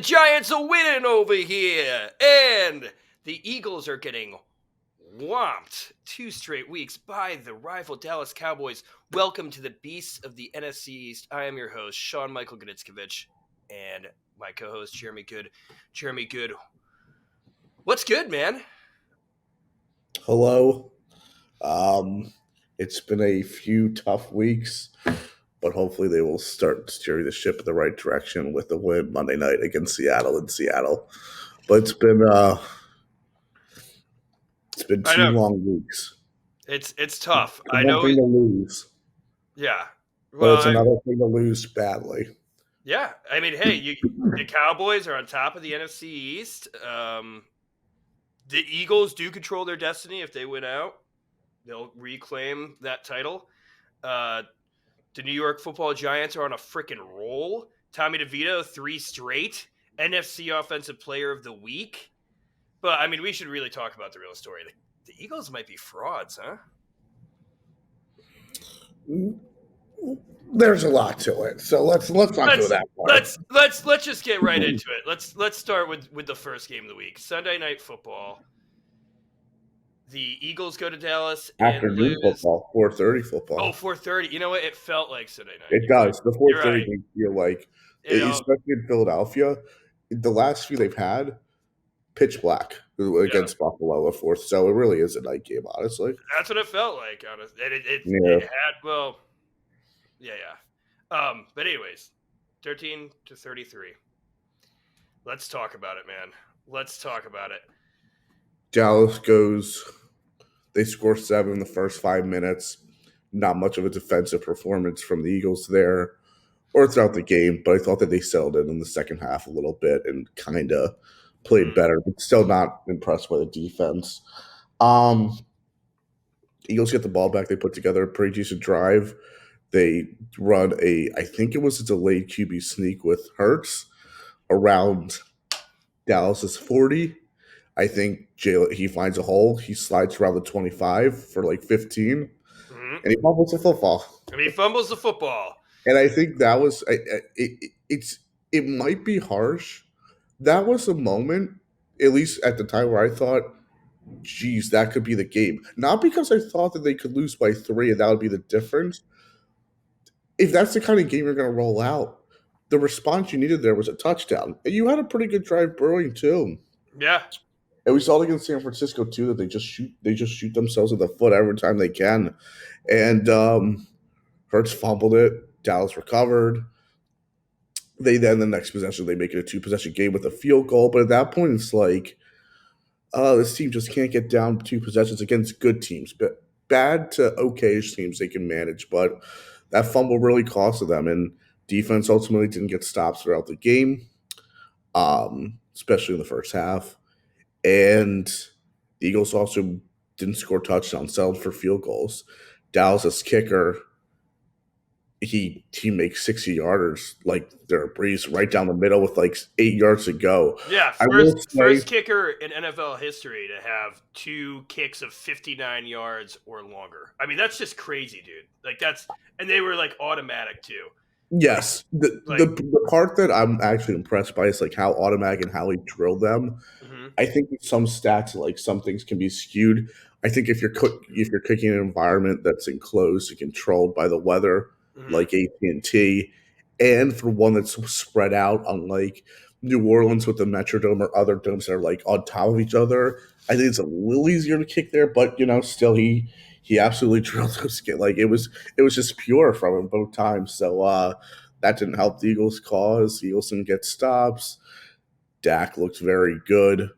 Giants are winning over here, and the Eagles are getting whomped 2 straight weeks by the rival Dallas Cowboys. Welcome to the Beasts of the NFC East. I am your host, Sean Michael Gnitzcavich, and my co-host, Jeremy Goode. Jeremy Goode, what's good, man? Hello. It's been a few tough weeks, but hopefully they will start steering the ship in the right direction with the win Monday night against Seattle in Seattle. But it's been two long weeks. It's tough. It's one thing to lose. Yeah. Well, but it's another thing to lose badly. Yeah. I mean, hey, the Cowboys are on top of the NFC East. The Eagles do control their destiny. If they win out, they'll reclaim that title. The New York Football Giants are on a freaking roll. Tommy DeVito, 3 straight. NFC Offensive Player of the Week. But, I mean, we should really talk about the real story. The Eagles might be frauds, huh? There's a lot to it, so let's not go that far. Let's just get right into it. Let's start with the first game of the week, Sunday Night Football. The Eagles go to Dallas afternoon football, 4:30 football. Oh, 4:30. You know what? It felt like Sunday night. It does. The 4:30 games feel like, especially in Philadelphia, the last few they've had, pitch black against Buffalo, of course. So it really is a night game, honestly. That's what it felt like, honestly. It had, well, yeah. But anyways, 13-33. Let's talk about it, man. Let's talk about it. Dallas goes, they score 7 in the first 5 minutes. Not much of a defensive performance from the Eagles there or throughout the game, but I thought that they settled in the second half a little bit and kind of played better, but still not impressed by the defense. Eagles get the ball back. They put together a pretty decent drive. They run I think it was a delayed QB sneak with Hurts around Dallas's 40. I think he finds a hole. He slides around the 25 for like 15, and he fumbles the football. And I think that was it might be harsh. That was a moment, at least at the time, where I thought, geez, that could be the game. Not because I thought that they could lose by 3 and that would be the difference. If that's the kind of game you're going to roll out, the response you needed there was a touchdown. And you had a pretty good drive brewing, too. Yeah. And we saw it against San Francisco, too, that they just shoot themselves in the foot every time they can. And Hurts fumbled it. Dallas recovered. They then, the next possession, they make it a 2-possession game with a field goal. But at that point, it's like, this team just can't get down 2 possessions against good teams. But bad to okay-ish teams they can manage. But that fumble really costed them. And defense ultimately didn't get stops throughout the game, especially in the first half. And the Eagles also didn't score touchdowns, settled for field goals. Dallas's kicker, he makes 60-yarders like they're a breeze right down the middle with like 8 yards to go. Yeah, first kicker in NFL history to have 2 kicks of 59 yards or longer. I mean, that's just crazy, dude. Like and they were like automatic too. Yes, the part that I'm actually impressed by is like how automatic and how he drilled them. Mm-hmm. I think some stats, like some things can be skewed. I think if you're cooking an environment that's enclosed and controlled by the weather, like AT&T, and for one that's spread out, unlike New Orleans with the Metrodome or other domes that are like on top of each other, I think it's a little easier to kick there. But still he absolutely drilled those. Like it was just pure from him both times. So that didn't help the Eagles' cause. The Eagles didn't get stops. Dak looked very good.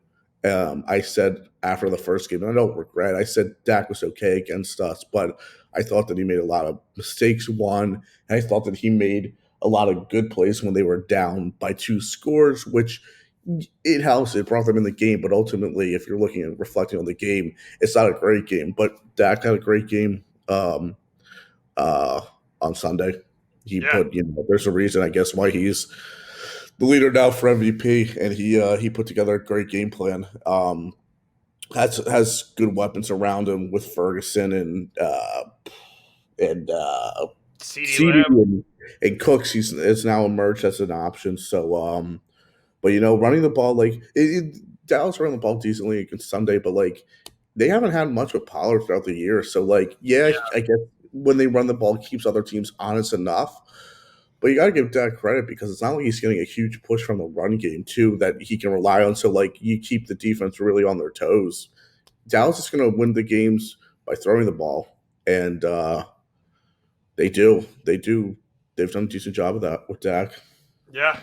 I said after the first game, and I don't regret, I said Dak was okay against us, but I thought that he made a lot of mistakes, and I thought that he made a lot of good plays when they were down by 2 scores, which it helps. It brought them in the game, but ultimately, if you're looking and reflecting on the game, it's not a great game. But Dak had a great game on Sunday. He put, there's a reason, I guess, why he's the leader now for MVP, and he put together a great game plan. Has good weapons around him with Ferguson and CeeDee Lamb and Cooks. Is now emerged as an option. So But running the ball Dallas ran the ball decently against Sunday, but they haven't had much with Pollard throughout the year. So yeah, I guess when they run the ball, it keeps other teams honest enough. But you got to give Dak credit because it's not like he's getting a huge push from the run game too that he can rely on. So you keep the defense really on their toes. Dallas is going to win the games by throwing the ball, and they do. They do. They've done a decent job of that with Dak. Yeah.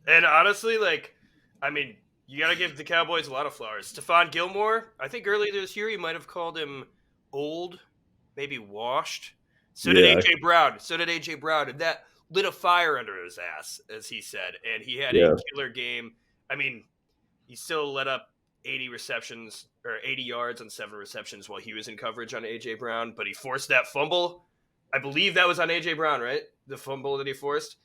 And honestly, I mean, you got to give the Cowboys a lot of flowers. Stephon Gilmore, I think earlier this year you might have called him old, maybe washed. So did Yeah, A.J. Brown. So did A.J. Brown. And that lit a fire under his ass, as he said. And he had a yeah, killer game. I mean, he still let up 80 receptions or 80 yards on 7 receptions while he was in coverage on A.J. Brown, but he forced that fumble. I believe that was on A.J. Brown, right? The fumble that he forced.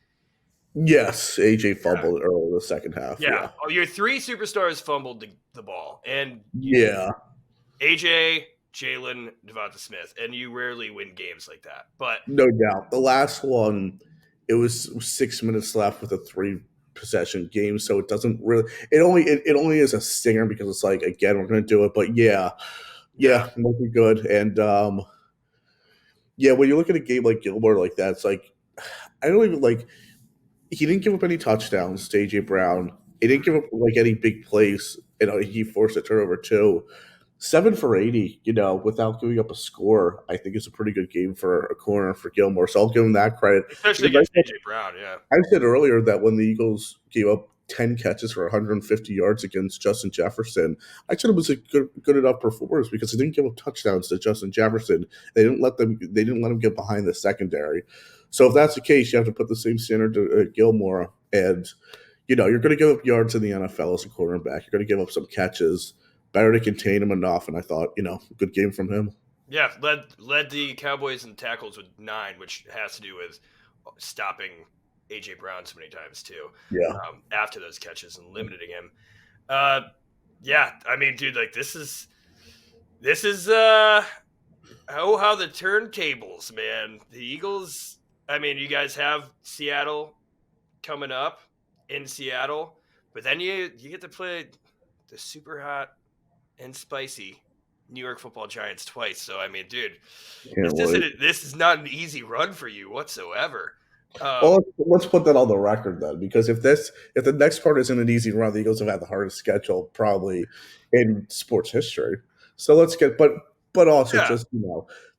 yes. AJ Yeah. fumbled early in the second half. Yeah. Yeah, Oh, your 3 superstars fumbled the ball. And yeah. AJ, Jalen, Devonta Smith. And you rarely win games like that. But No doubt. The last one, it was 6 minutes left with a 3 possession game, so it doesn't really. It only is a stinger because it's again we're going to do it, but yeah, yeah, yeah, looking good. And yeah, when you look at a game like Gilmore like that, it's I don't even he didn't give up any touchdowns to AJ Brown. He didn't give up any big plays. He forced a turnover too. 7 for 80, without giving up a score, I think is a pretty good game for a corner for Gilmore. So I'll give him that credit. especially Because against AJ Brown. Yeah. I said earlier that when the Eagles gave up 10 catches for 150 yards against Justin Jefferson, I said it was a good enough performance because they didn't give up touchdowns to Justin Jefferson. They didn't let him get behind the secondary. So if that's the case, you have to put the same standard to Gilmore. And you're going to give up yards in the NFL as a quarterback. You're going to give up some catches. Better to contain him enough. And I thought, good game from him. Yeah, led the Cowboys in tackles with 9, which has to do with stopping A.J. Brown so many times too. Yeah. After those catches and limiting him. Yeah, I mean, dude, this is how the turntables, man. The Eagles. I mean, you guys have Seattle coming up in Seattle, but then you get to play the super hot and spicy New York Football Giants twice. So I mean, dude, this is not an easy run for you whatsoever. Well, let's put that on the record then, because if the next part isn't an easy run, the Eagles have had the hardest schedule probably in sports history. So but also Yeah. just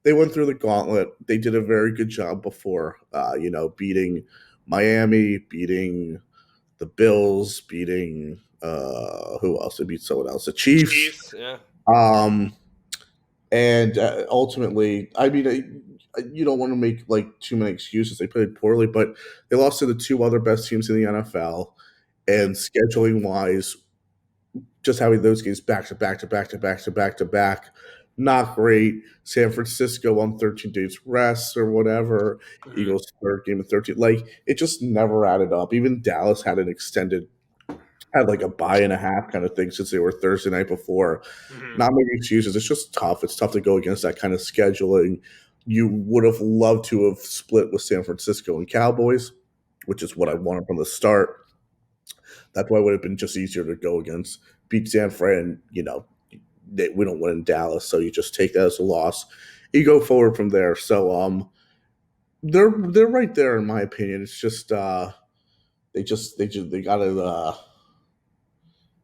they went through the gauntlet. They did a very good job before, beating Miami, beating the Bills, beating who else? They beat someone else, the Chiefs. Yeah. And ultimately, I mean, you don't want to make too many excuses. They played poorly, but they lost to the 2 other best teams in the NFL. And scheduling wise, just having those games back to back to back to back to back to back, not great. San Francisco on 13 days rest or whatever. Mm-hmm. Eagles third game of 13. It just never added up. Even Dallas had a bye and a half kind of thing since they were Thursday night before. Mm-hmm. Not making excuses. It's just tough. It's tough to go against that kind of scheduling. You would have loved to have split with San Francisco and Cowboys, which is what I wanted from the start. That's why it would have been just easier to go against, beat San Fran. We don't win in Dallas, so you just take that as a loss. You go forward from there. So they're right there in my opinion. It's just they got to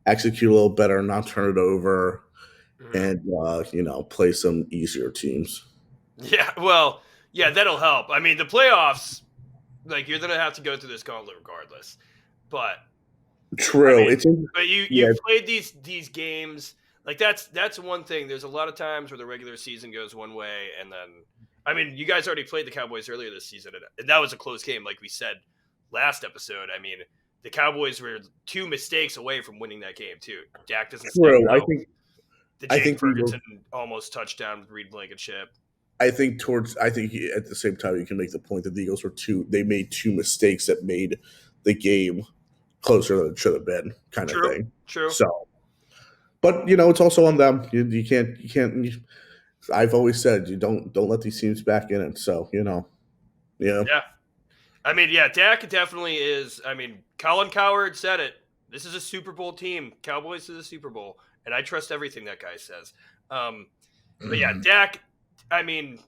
execute a little better, not turn it over, and play some easier teams. Yeah, well, yeah, that'll help. I mean, the playoffs, you're gonna have to go through this gauntlet regardless. But true, but you played these games. That's one thing. There's a lot of times where the regular season goes one way, and then I mean, you guys already played the Cowboys earlier this season, and that was a close game, like we said last episode. I mean, the Cowboys were 2 mistakes away from winning that game too. Dak doesn't step out. I think Ferguson almost touchdown with Reed Blankenship. I think at the same time you can make the point that the Eagles they made 2 mistakes that made the game closer than it should have been, kind of thing. True. So, but it's also on them. You can't. I've always said you don't let these teams back in it. So yeah. Yeah. I mean, yeah, Dak definitely is. I mean, Colin Cowherd said it. This is a Super Bowl team. Cowboys to the Super Bowl, and I trust everything that guy says. But yeah, Dak. I mean,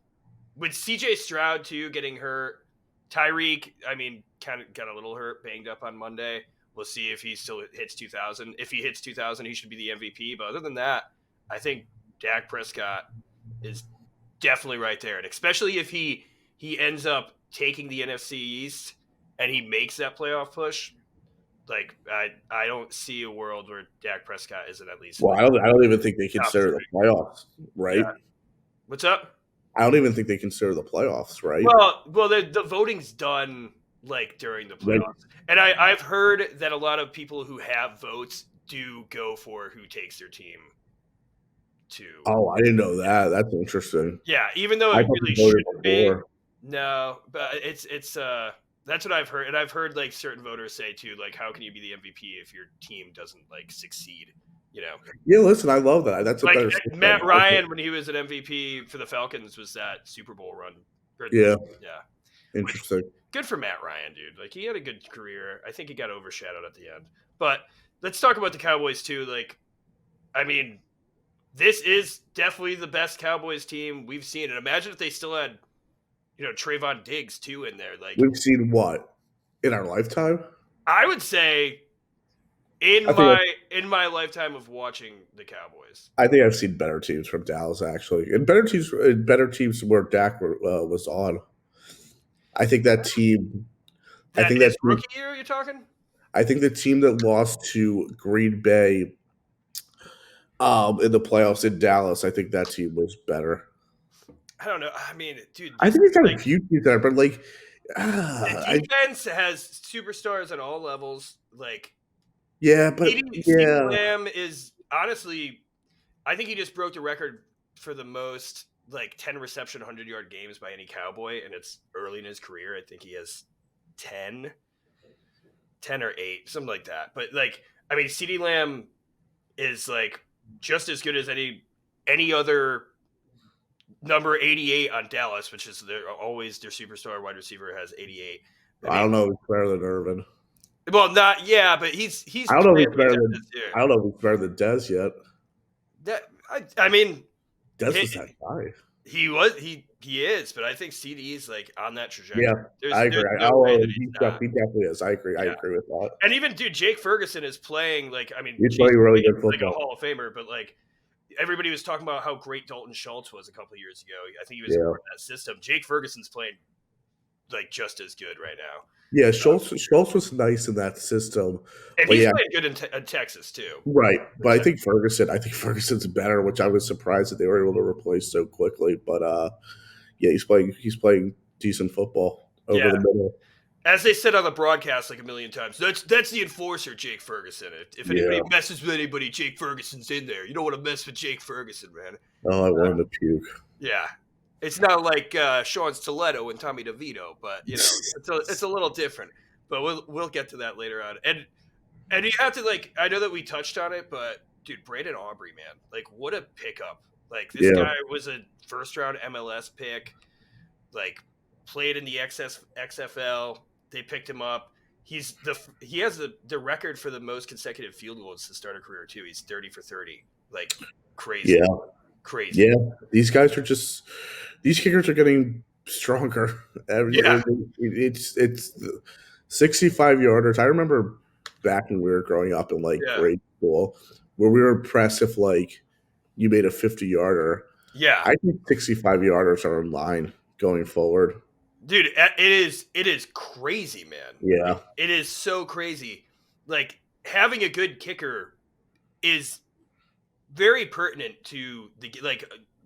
with CJ Stroud too getting hurt, Tyreek. I mean, kind of got a little hurt, banged up on Monday. We'll see if he still hits 2,000. If he hits 2,000, he should be the MVP. But other than that, I think Dak Prescott is definitely right there, and especially if he ends up taking the NFC East and he makes that playoff push. Like I don't see a world where Dak Prescott isn't at least. Well, I don't even think they consider the playoffs, right? Yeah. What's up? I don't even think they consider the playoffs, right? Well, the voting's done like during the playoffs, and I've heard that a lot of people who have votes do go for who takes their team to. Oh, I didn't know that. That's interesting. Yeah, even though it really shouldn't be. No, but it's that's what I've heard, and I've heard like certain voters say too, like how can you be the MVP if your team doesn't like succeed? You know. Yeah, listen, I love that. That's a like better Matt Ryan when he was an MVP for the Falcons was that Super Bowl run. Yeah. Yeah. Interesting. Good for Matt Ryan, dude. Like he had a good career. I think he got overshadowed at the end. But let's talk about the Cowboys too. Like, I mean, this is definitely the best Cowboys team we've seen. And imagine if they still had, Trayvon Diggs too in there. Like we've seen what in our lifetime? I would say in my lifetime of watching the Cowboys. I think I've seen better teams from Dallas actually, and better teams where Dak was on. I think that team. I think that's rookie year. You're talking. I think the team that lost to Green Bay in the playoffs in Dallas, I think that team was better. I don't know. I mean, dude. I think it's got a few teams there, but like, the defense has superstars at all levels. Like, yeah, but CeeDee Lamb is honestly, I think he just broke the record for the most 10 reception, 100-yard games by any Cowboy, and it's early in his career. I think he has 10 or 8, something like that. But I mean, CeeDee Lamb is just as good as any other number 88 on Dallas, which is always their superstar wide receiver has 88. I don't know if he's better than Irvin. Well, but he's. I don't know if he's better than. I don't know if he's better than Dez yet. I mean, Dez was that guy. He is, but I think CD is on that trajectory. Yeah, I agree. He definitely is. I agree. Yeah. I agree with that. And even Jake Ferguson is playing he's playing really good football. A Hall of Famer, but everybody was talking about how great Dalton Schultz was a couple of years ago. I think he was part of that system. Jake Ferguson's playing just as good right now. Yeah, Schultz was nice in that system. And he's playing good in Texas too. Right. But I think Ferguson's better, which I was surprised that they were able to replace so quickly. But he's playing decent football over the middle. As they said on the broadcast a million times, that's the enforcer, Jake Ferguson. If anybody messes with anybody, Jake Ferguson's in there. You don't want to mess with Jake Ferguson, man. Oh, I wanted to puke. Yeah. It's not like Sean Stiletto and Tommy DeVito, but it's a little different. But we'll get to that later on. And you have to I know that we touched on it, but dude, Brandon Aubrey, man, what a pickup! This guy was a first round MLS pick, played in the XFL. They picked him up. He has the record for the most consecutive field goals to start a career too. He's 30 for 30, crazy. Yeah. Crazy. Yeah, these kickers are getting stronger. It's the 65-yarders. I remember back when we were growing up in grade school, where we were impressed if you made a 50-yarder. Yeah, I think 65-yarders are in line going forward. Dude, it is crazy, man. Yeah, it is so crazy. Having a good kicker is very pertinent to the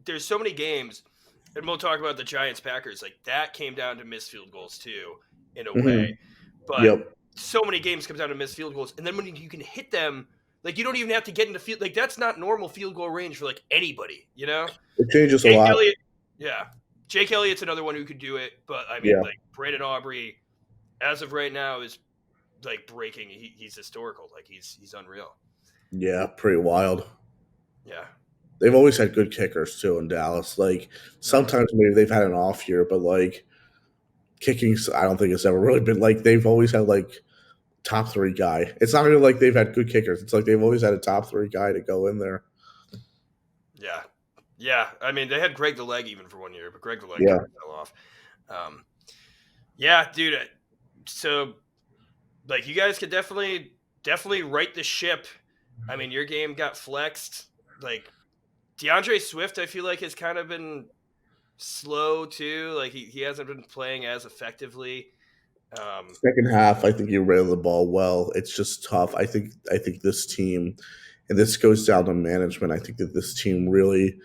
there's so many games, and we'll talk about the Giants-Packers, that came down to missed field goals too, in a way. But so many games come down to missed field goals, and then when you can hit them, you don't even have to get into field. That's not normal field goal range for anybody, It changes a lot. Jake Elliott's another one who could do it, but I mean, Brandon Aubrey, as of right now, is breaking. He's historical. He's unreal. Yeah, pretty wild. Yeah. They've always had good kickers too in Dallas. Sometimes maybe they've had an off year, but kicking, I don't think it's ever really been they've always had top 3 guy. It's not even like they've had good kickers. It's like they've always had a top 3 guy to go in there. Yeah. Yeah. I mean, they had Greg the Leg even for 1 year, but Greg the Leg Yeah. kind of fell off. Yeah, dude. So, like, you guys could definitely right the ship. I mean, your game got flexed. Like, DeAndre Swift, I feel like has kind of been slow too. Like he hasn't been playing as effectively. Second half, I think you ran the ball well. It's just tough. I think this team, and this goes down to management. I think that this team really,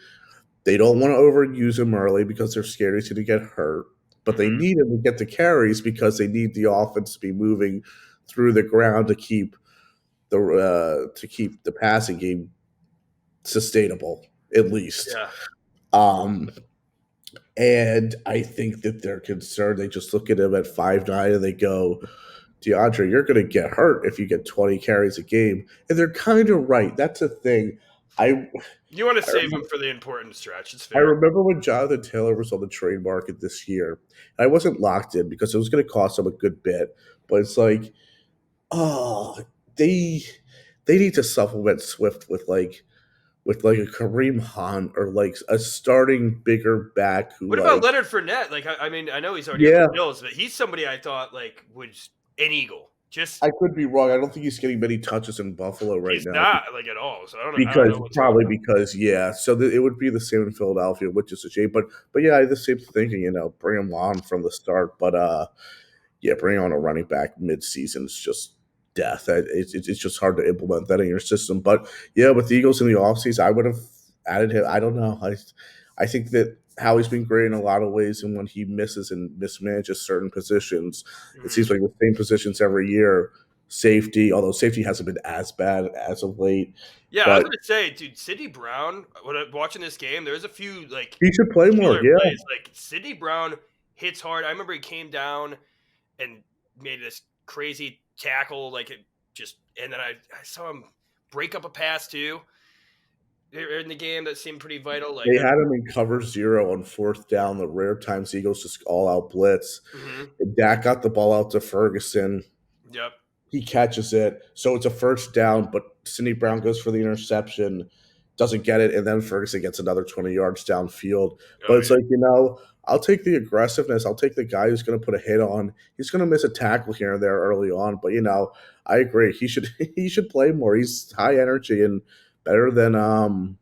they don't want to overuse him early because they're scared he's going to get hurt. But they need him to get the carries because they need the offense to be moving through the ground to keep the passing game sustainable, at least. Yeah. And I think that they're concerned. They just look at him at 5'9" and they go, DeAndre, you're going to get hurt if you get 20 carries a game. And they're kind of right. That's a thing. You want to save him for the important stretch. It's fair. I remember when Jonathan Taylor was on the trade market this year. And I wasn't locked in because it was going to cost them a good bit. But it's like, oh, they need to supplement Swift with a Kareem Hunt or like a starting bigger back. What about Leonard Fournette? Like, I mean, I know he's already on the Bills, but he's somebody I thought like was an Eagle. Just I could be wrong. I don't think he's getting many touches in Buffalo right he's now. He's not like at all. So I don't know. So it would be the same in Philadelphia, which is a shame. But yeah, I had the same thinking. Bring him on from the start. But bring on a running back mid-season is just death. It's just hard to implement that in your system. But yeah, with the Eagles in the offseason, I would have added him. I don't know. I think that Howie's been great in a lot of ways, and when he misses and mismanages certain positions, it seems like the same positions every year. Safety, although safety hasn't been as bad as of late. Yeah, I was gonna say, dude, Sidney Brown. When I'm watching this game, there's a few like he should play more. Yeah, plays. Like Sidney Brown hits hard. I remember he came down and made this crazy tackle, like it just, and then I saw him break up a pass too in the game that seemed pretty vital. Like they had him in cover 0 on 4th down. The rare times Eagles just all out blitz. And Dak got the ball out to Ferguson. Yep. He catches it, so it's a first down. But Sidney Brown goes for the interception, doesn't get it, and then Ferguson gets another 20 yards downfield. But it's like, I'll take the aggressiveness. I'll take the guy who's going to put a hit on. He's going to miss a tackle here and there early on, but I agree. He should play more. He's high energy and better than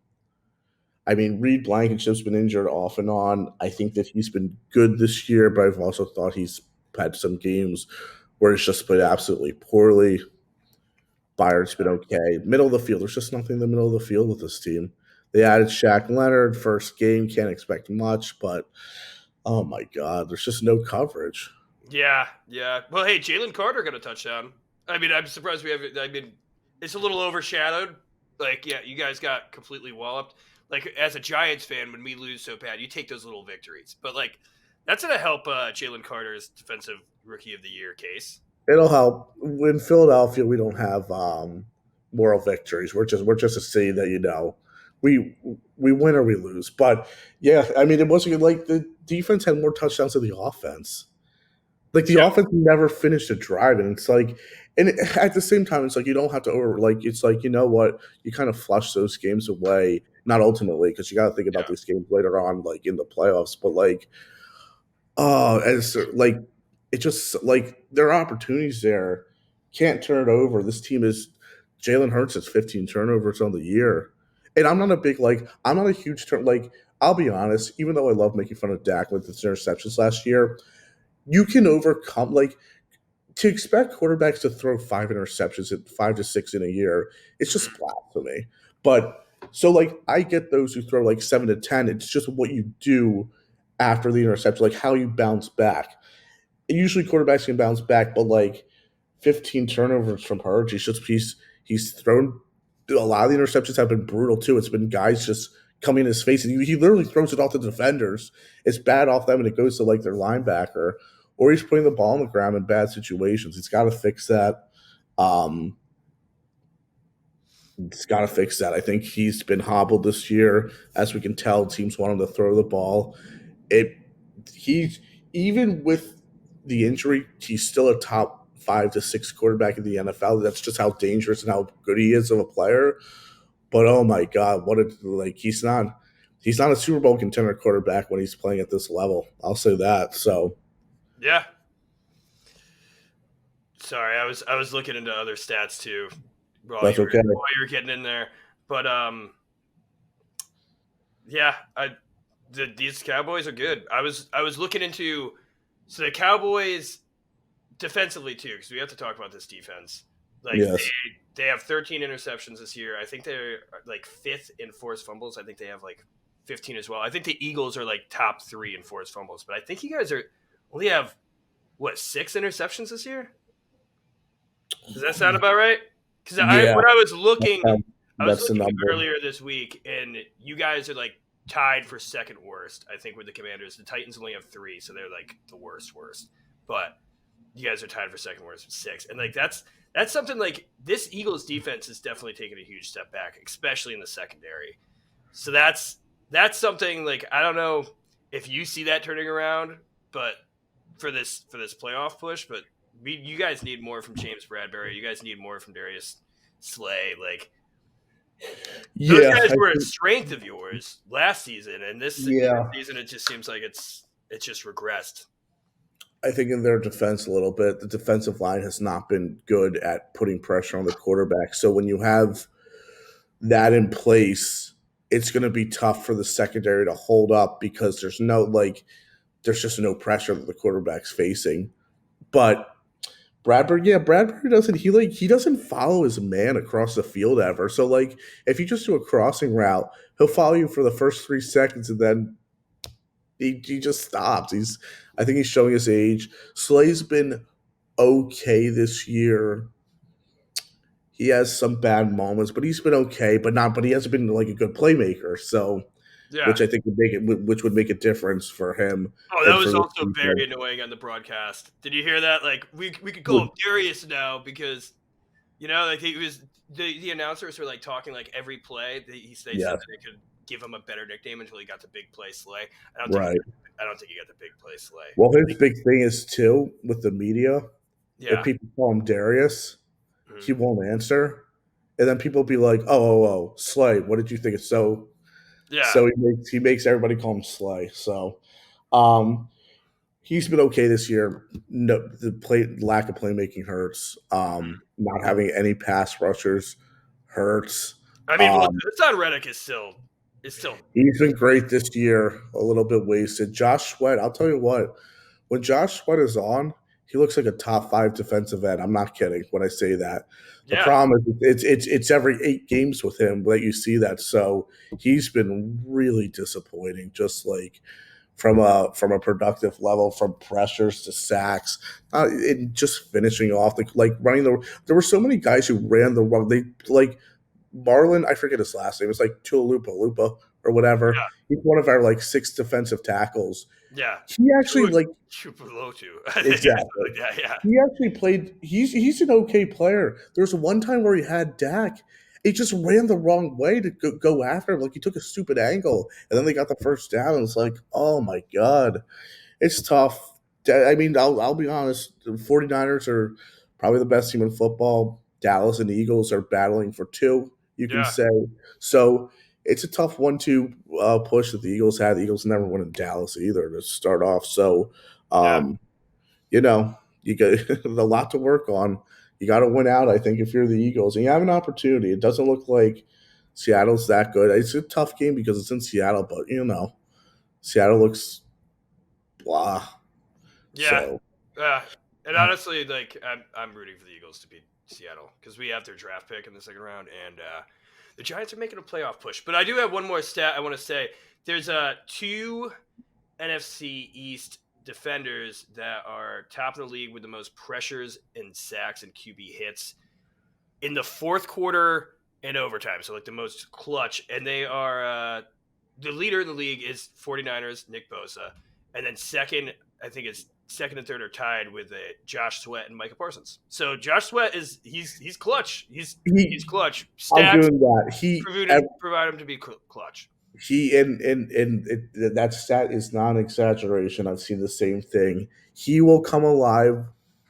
Reed Blankenship's been injured off and on. I think that he's been good this year, but I've also thought he's had some games where he's just played absolutely poorly. Byard's been okay. Middle of the field, there's just nothing in the middle of the field with this team. They added Shaq Leonard, first game, can't expect much, but oh my God, there's just no coverage. Yeah. Well, hey, Jalen Carter got a touchdown. I mean, I'm surprised we have. I mean, it's a little overshadowed. Like, yeah, you guys got completely walloped. Like, as a Giants fan, when we lose so bad, you take those little victories. But like, that's gonna help Jalen Carter's defensive rookie of the year case. It'll help. In Philadelphia, we don't have moral victories. We're just a city that we win or we lose. But yeah, I mean, it wasn't like the defense had more touchdowns than the offense. Like the offense never finished a drive, and it's like, and at the same time, it's like you don't have to it's like, you know what, you kind of flush those games away. Not ultimately, because you got to think about these games later on, like in the playoffs. But like, it's just like there are opportunities there. Can't turn it over. This team is Jalen Hurts has 15 turnovers on the year, and I'm not a huge I'll be honest. Even though I love making fun of Dak with his interceptions last year, you can overcome to expect quarterbacks to throw 5 interceptions at 5 to 6 in a year. It's just blasphemy. But so I get those who throw 7 to 10. It's just what you do after the interception, how you bounce back. And usually quarterbacks can bounce back, but 15 turnovers from Hurts, he's thrown. A lot of the interceptions have been brutal too. It's been guys just coming in his face, and he literally throws it off the defenders. It's bad off them, and it goes to their linebacker, or he's putting the ball on the ground in bad situations. He's got to fix that. He's got to fix that. I think he's been hobbled this year, as we can tell. Teams want him to throw the ball. He's even with the injury, he's still a top 5 to 6 quarterback in the NFL. That's just how dangerous and how good he is of a player. But oh my God, he's not a Super Bowl contender quarterback when he's playing at this level. I'll say that. So Yeah. Sorry, I was looking into other stats too that's okay. while you were getting in there. But yeah, these Cowboys are good. I was looking into the Cowboys defensively too, because we have to talk about this defense. Like Yes. they have 13 interceptions this year. I think they're like 5th in forced fumbles. I think they have like 15 as well. I think the Eagles are like top 3 in forced fumbles, but I think you guys only have 6 interceptions this year. Does that sound about right? Because Yeah. when I was looking, That's the number. earlier this week, and you guys are like tied for second worst. I think with the Commanders, the Titans only have 3, so they're like the worst. But you guys are tied for second worst with 6, and like that's something like this Eagles defense is definitely taking a huge step back, especially in the secondary. So that's something like I don't know if you see that turning around, but for this playoff push, but you guys need more from James Bradbury. You guys need more from Darius Slay. Like those guys were a strength of yours last season, and this season it just seems like it's just regressed. I think in their defense a little bit, the defensive line has not been good at putting pressure on the quarterback. So when you have that in place, it's going to be tough for the secondary to hold up because there's just no pressure that the quarterback's facing. But Bradbury doesn't he doesn't follow his man across the field ever. So like if you just do a crossing route, he'll follow you for the first 3 seconds and then he just stops. I think he's showing his age. Slay's been okay this year. He has some bad moments, but he's been okay, but he hasn't been like a good playmaker. So yeah, which I think would make a difference for him. Oh, that was also very annoying on the broadcast. Did you hear that? Like we could call him Darius now because like he was the announcers were like talking like every play. They said they could give him a better nickname until he got the big play Slay. I don't think he got the big play Slay. Well, his big thing is too with the media. Yeah. If people call him Darius, he won't answer, and then people will be like, "Oh, Slay. What did you think?" So he makes everybody call him Slay. So, he's been okay this year. No, the lack of playmaking hurts. Not having any pass rushers hurts. I mean, Hassan Reddick is still. He's been great this year. A little bit wasted. Josh Sweat. I'll tell you what. When Josh Sweat is on, he looks like a top 5 defensive end. I'm not kidding when I say that. The problem is it's every 8 games with him that you see that. So he's been really disappointing. Just like from a productive level, from pressures to sacks, and just finishing off running the. There were so many guys who ran the wrong. They like Marlon. I forget his last name. It's like Lupa or whatever. Yeah. He's one of our 6 defensive tackles. Yeah, he actually exactly. Yeah. He actually played. He's an okay player. There was one time where he had Dak. He just ran the wrong way to go after him. Like he took a stupid angle, and then they got the first down. And it's like, oh my God, it's tough. I mean, I'll be honest. The 49ers are probably the best team in football. Dallas and the Eagles are battling for 2. You can say so. It's a tough 1-2 push that the Eagles had. The Eagles never won in Dallas either to start off. So, you got a lot to work on. You got to win out, I think, if you're the Eagles. And you have an opportunity. It doesn't look like Seattle's that good. It's a tough game because it's in Seattle, but, Seattle looks blah. Yeah. And honestly, like, I'm rooting for the Eagles to beat Seattle because we have their draft pick in the second round, and the Giants are making a playoff push. But I do have one more stat I want to say. There's 2 NFC East defenders that are top of the league with the most pressures and sacks and QB hits in the fourth quarter and overtime. So like the most clutch. And they are the leader in the league is 49ers, Nick Bosa. And then second, I think it's second and third are tied with Josh Sweat and Micah Parsons. So Josh Sweat he's clutch. He's clutch. Stats, I'm doing that. Provide him to be clutch. That stat is not an exaggeration. I've seen the same thing. He will come alive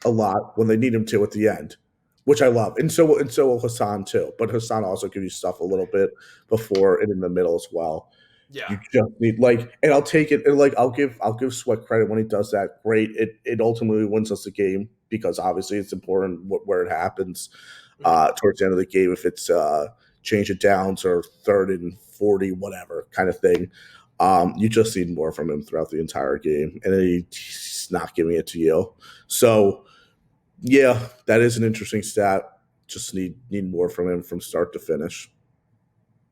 a lot when they need him to at the end, which I love. And so will Hassan too. But Hassan also gives you stuff a little bit before and in the middle as well. Yeah. You just need and I'll take it. And I'll give Sweat credit when he does that. Great. It ultimately wins us the game because obviously it's important where it happens towards the end of the game. If it's change it downs or 3rd and 40, whatever kind of thing. You just need more from him throughout the entire game, and he's not giving it to you. So, yeah, that is an interesting stat. Just need more from him from start to finish.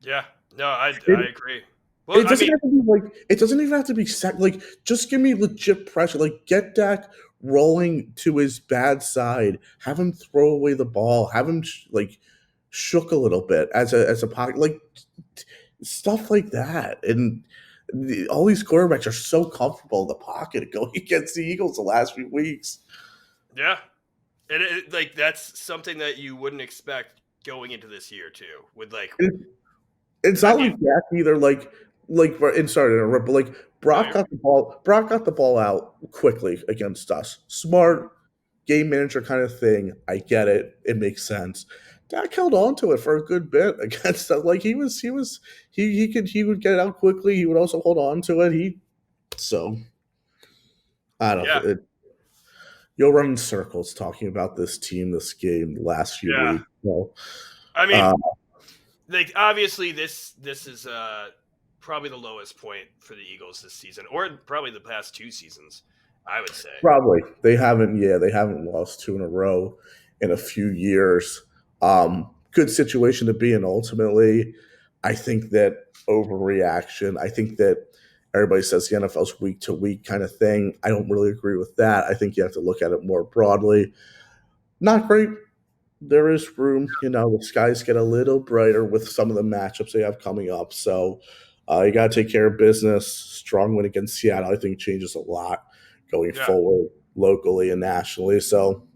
Yeah. No, I It, agree. Well, it I doesn't mean, have to be it doesn't even have to be set. Just give me legit pressure. Get Dak rolling to his bad side. Have him throw away the ball. Have him shook a little bit as a pocket. Stuff like that. And all these quarterbacks are so comfortable in the pocket going against the Eagles the last few weeks. yeah. And that's something that you wouldn't expect going into this year too. With It's I not mean, like Dak either. And sorry to interrupt, but no, Brock got the ball. Brock got the ball out quickly against us. Smart game manager kind of thing. I get it. It makes sense. Dak held on to it for a good bit against us. He would get it out quickly. He would also hold on to it. So I don't yeah, know. You'll run in circles talking about this team, this game, the last few yeah. weeks. So, I mean, uh, obviously this is probably the lowest point for the Eagles this season, or probably the past 2 seasons, I would say. probably they haven't lost 2 in a row in a few years. Good situation to be in. Ultimately, I think that overreaction. I think that everybody says the NFL's week to week kind of thing. I don't really agree with that. I think you have to look at it more broadly. Not great. There is room. The skies get a little brighter with some of the matchups they have coming up. So you got to take care of business. Strong win against Seattle, I think, changes a lot going Yeah, forward locally and nationally. So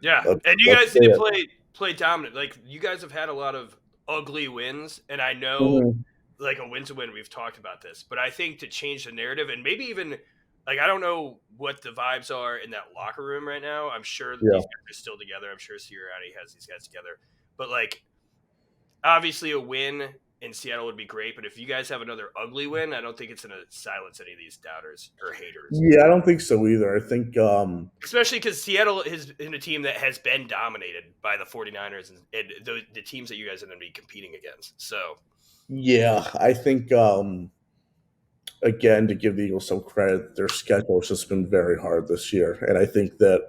yeah. And you let's guys see didn't it. play dominant. Like you guys have had a lot of ugly wins, and I know Mhm. like a win to win. We've talked about this, but I think to change the narrative and maybe even I don't know what the vibes are in that locker room right now. I'm sure that Yeah. these guys are still together. I'm sure Sirianni has these guys together, but obviously a win in Seattle would be great. But if you guys have another ugly win, I don't think it's going to silence any of these doubters or haters. Yeah, I don't think so either. I think Especially because Seattle is in a team that has been dominated by the 49ers and the teams that you guys are going to be competing against. So, yeah, I think again to give the Eagles some credit, their schedule has just been very hard this year. And I think that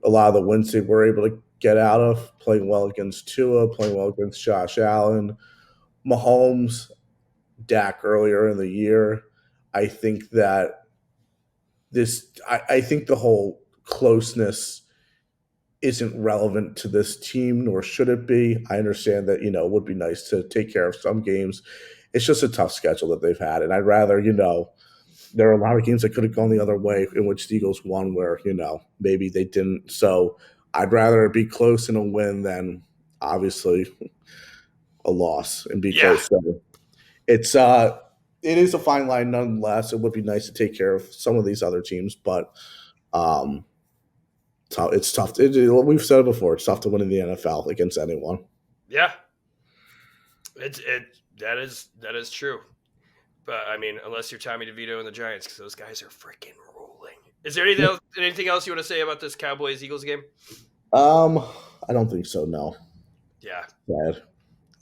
a lot of the wins they were able to get out of, playing well against Tua, playing well against Josh Allen, Mahomes, Dak earlier in the year. I think that I think the whole closeness isn't relevant to this team, nor should it be. I understand that, it would be nice to take care of some games. It's just a tough schedule that they've had. And I'd rather, there are a lot of games that could have gone the other way in which the Eagles won where, maybe they didn't. So I'd rather it be close and a win than obviously a loss and be yeah. close. So it's it is a fine line nonetheless. It would be nice to take care of some of these other teams, but um it's tough. We've said it before. It's tough to win in the NFL against anyone. Yeah. That is true. But I mean, unless you're Tommy DeVito and the Giants, because those guys are freaking rolling. Is there anything else you want to say about this Cowboys Eagles game? Um, I don't think so. No, Yeah. bad.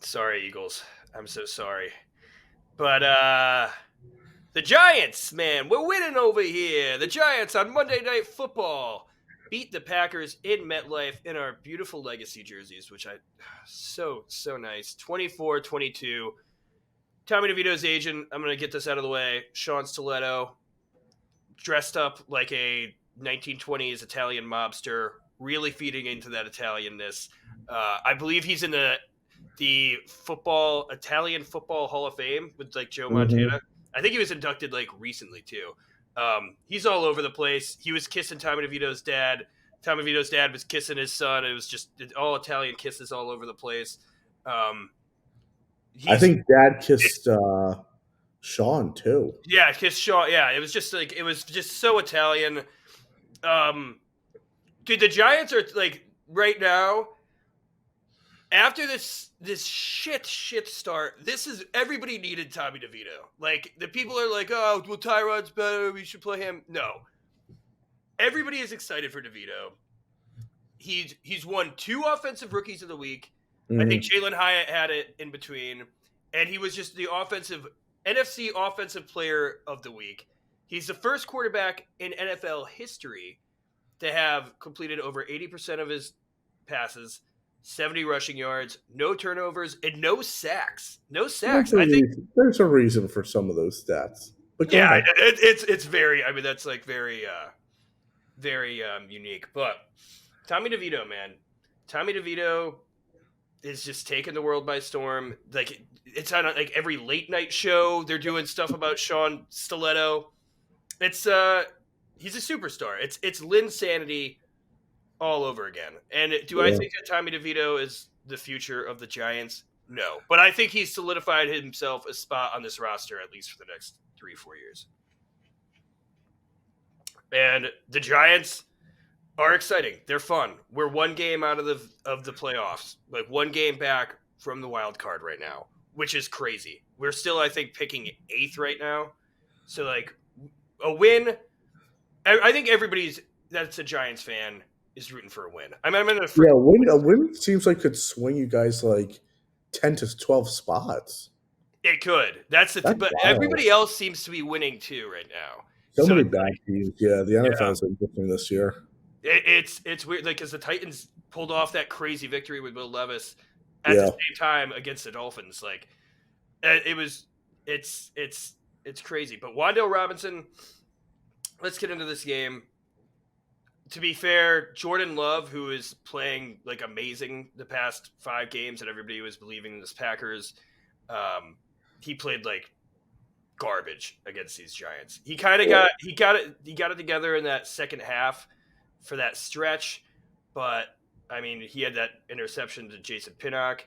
Sorry, Eagles. I'm so sorry. But the Giants, man, we're winning over here. The Giants on Monday Night Football beat the Packers in MetLife in our beautiful legacy jerseys, which I so nice. 24-22. Tommy DeVito's agent, I'm going to get this out of the way. Sean Stiletto dressed up like a 1920s Italian mobster, really feeding into that Italianness. I believe he's in the Italian Football Hall of Fame with Joe Mm-hmm. Montana. I think he was inducted recently too. He's all over the place. He was kissing Tommy DeVito's dad. Tommy DeVito's dad was kissing his son. It was just all Italian kisses all over the place. Um, I he's think Dad kissed Sean too. kiss Shaw. Yeah, it was just so Italian. Um, Dude, the Giants are like right now. After this shit start, this is everybody needed Tommy DeVito. Like the people are like, oh, well, Tyrod's better. We should play him. No, everybody is excited for DeVito. He's won 2 offensive rookies of the week. I think Jalen Hyatt had it in between, and he was just the NFC Offensive Player of the week. He's the first quarterback in NFL history to have completed over 80% of his passes, 70 rushing yards, no turnovers, and no sacks. No sacks. I think there's a reason for some of those stats. But yeah, it's very. I mean, that's like very unique. But Tommy DeVito, man, Tommy DeVito is just taking the world by storm. Like it's on like every late night show. They're doing stuff about Sean Stiletto. It's he's a superstar. It's Linsanity all over again. And do I think that Tommy DeVito is the future of the Giants? No, but I think he's solidified himself a spot on this roster at least for the next 3-4 years. And the Giants are exciting. They're fun. We're 1 game out of the playoffs, like 1 game back from the wild card right now, which is crazy. We're still, I think, picking 8th right now. So, like, a win. I think everybody's that's a Giants fan is rooting for a win. I'm in a win seems like could swing you guys like 10 to 12 spots. It could. That's the but wild. Everybody else seems to be winning too right now. So many bad teams. Yeah, the NFL is interesting this year. It's weird, like because the Titans pulled off that crazy victory with Will Levis at the same time against the Dolphins. Like it's crazy. But Wan'Dale Robinson, let's get into this game. To be fair, Jordan Love, who is playing like amazing the past 5 games, and everybody was believing in this Packers, he played like garbage against these Giants. He kind of got it together in that second half for that stretch, but I mean, he had that interception to Jason Pinnock.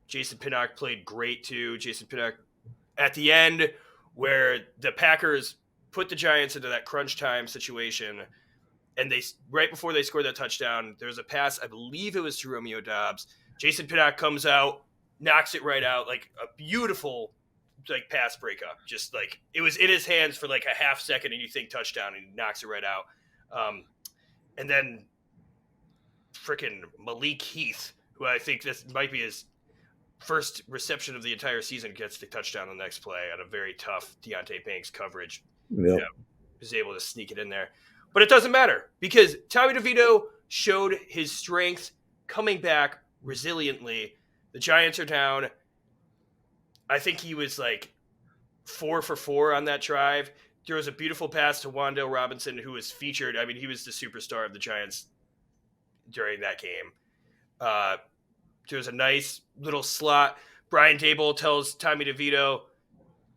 Jason Pinnock played great too. Jason Pinnock at the end, where the Packers put the Giants into that crunch time situation. And they right before they scored that touchdown, there was a pass. I believe it was to Romeo Doubs. Jason Pinnock comes out, knocks it right out, like a beautiful like pass breakup. Just like it was in his hands for like a half second, and you think touchdown, and he knocks it right out. And then freaking Malik Heath, who I think this might be his first reception of the entire season, gets the touchdown on the next play on a very tough Deontay Banks coverage. Yep. Was able to sneak it in there. But it doesn't matter because Tommy DeVito showed his strength coming back resiliently. The Giants are down. I think he was like 4 for 4 on that drive. There was a beautiful pass to Wan'Dale Robinson, who was featured. I mean, he was the superstar of the Giants during that game. There was a nice little slot. Brian Daboll tells Tommy DeVito,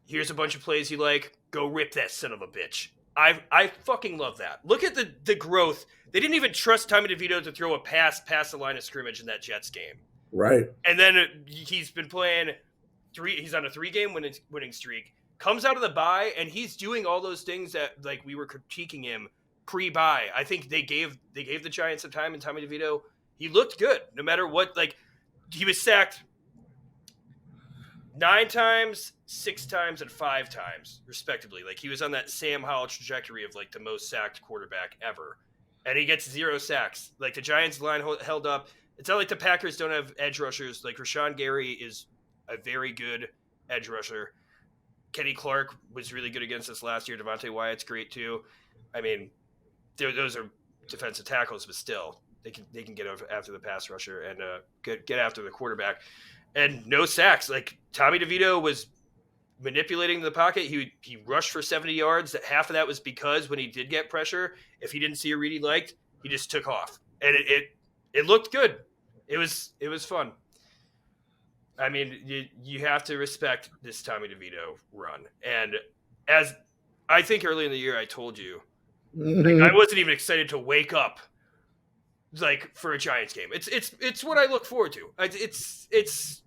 here's a bunch of plays you like. Go rip that son of a bitch. I fucking love that. Look at the growth. They didn't even trust Tommy DeVito to throw a pass past the line of scrimmage in that Jets game. Right. And then he's been playing he's on a 3-game winning streak. Comes out of the bye, and he's doing all those things that like we were critiquing him pre-bye. I think they gave the Giants some time, and Tommy DeVito, he looked good no matter what. Like he was sacked 9 times, 6 times, and 5 times, respectively. Like he was on that Sam Howell trajectory of like the most sacked quarterback ever, and he gets 0 sacks. Like the Giants' line held up. It's not like the Packers don't have edge rushers. Like Rashawn Gary is a very good edge rusher. Kenny Clark was really good against us last year. Devontae Wyatt's great too. I mean, those are defensive tackles, but still, they can get after the pass rusher and get after the quarterback. And no sacks. Like Tommy DeVito was manipulating the pocket. He rushed for 70 yards. Half of that was because when he did get pressure, if he didn't see a read he liked, he just took off. And it looked good. It was fun. I mean, you have to respect this Tommy DeVito run. And as I think early in the year I told you, like, I wasn't even excited to wake up like for a Giants game. It's what I look forward to. It's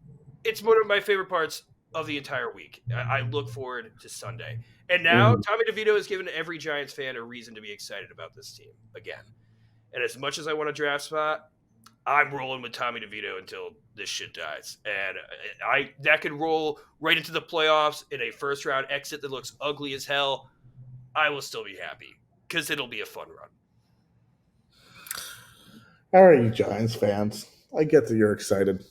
one of my favorite parts of the entire week. I look forward to Sunday. And now Tommy DeVito has given every Giants fan a reason to be excited about this team again. And as much as I want a draft spot, I'm rolling with Tommy DeVito until this shit dies. And that could roll right into the playoffs in a first round exit that looks ugly as hell. I will still be happy because it'll be a fun run. All right, you Giants fans. I get that you're excited.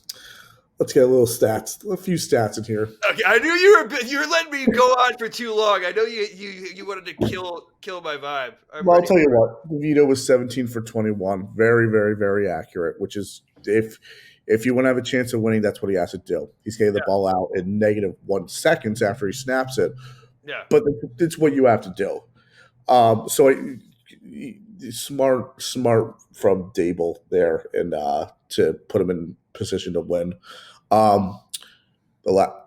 Let's get a few stats in here. Okay, I knew you were letting me go on for too long. I know you wanted to kill my vibe. Well, I'll tell you what. DeVito was 17 for 21. Very, very, very accurate. Which is if you want to have a chance of winning, that's what he has to do. He's getting the ball out in -1 seconds after he snaps it. Yeah, but it's what you have to do. Smart from Dable there, and to put him in position to win.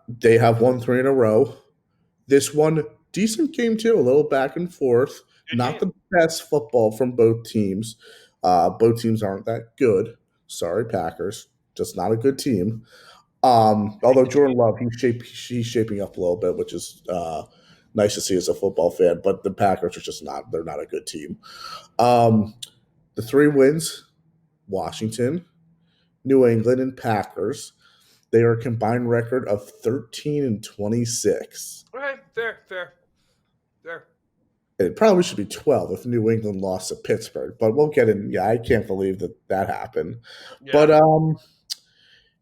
They have won 3 in a row. This one, decent game too, a little back and forth. Good Not game. the best football from both teams. Both teams aren't that good. Sorry, Packers. Just not a good team. Although Jordan Love, he's shaping up a little bit, which is nice to see as a football fan. But the Packers are just they're not a good team. The 3 wins, Washington, New England, and Packers. They are a combined record of 13 and 26. Okay, fair. It probably should be 12 if New England lost to Pittsburgh, but we'll get in. Yeah, I can't believe that happened. Yeah. But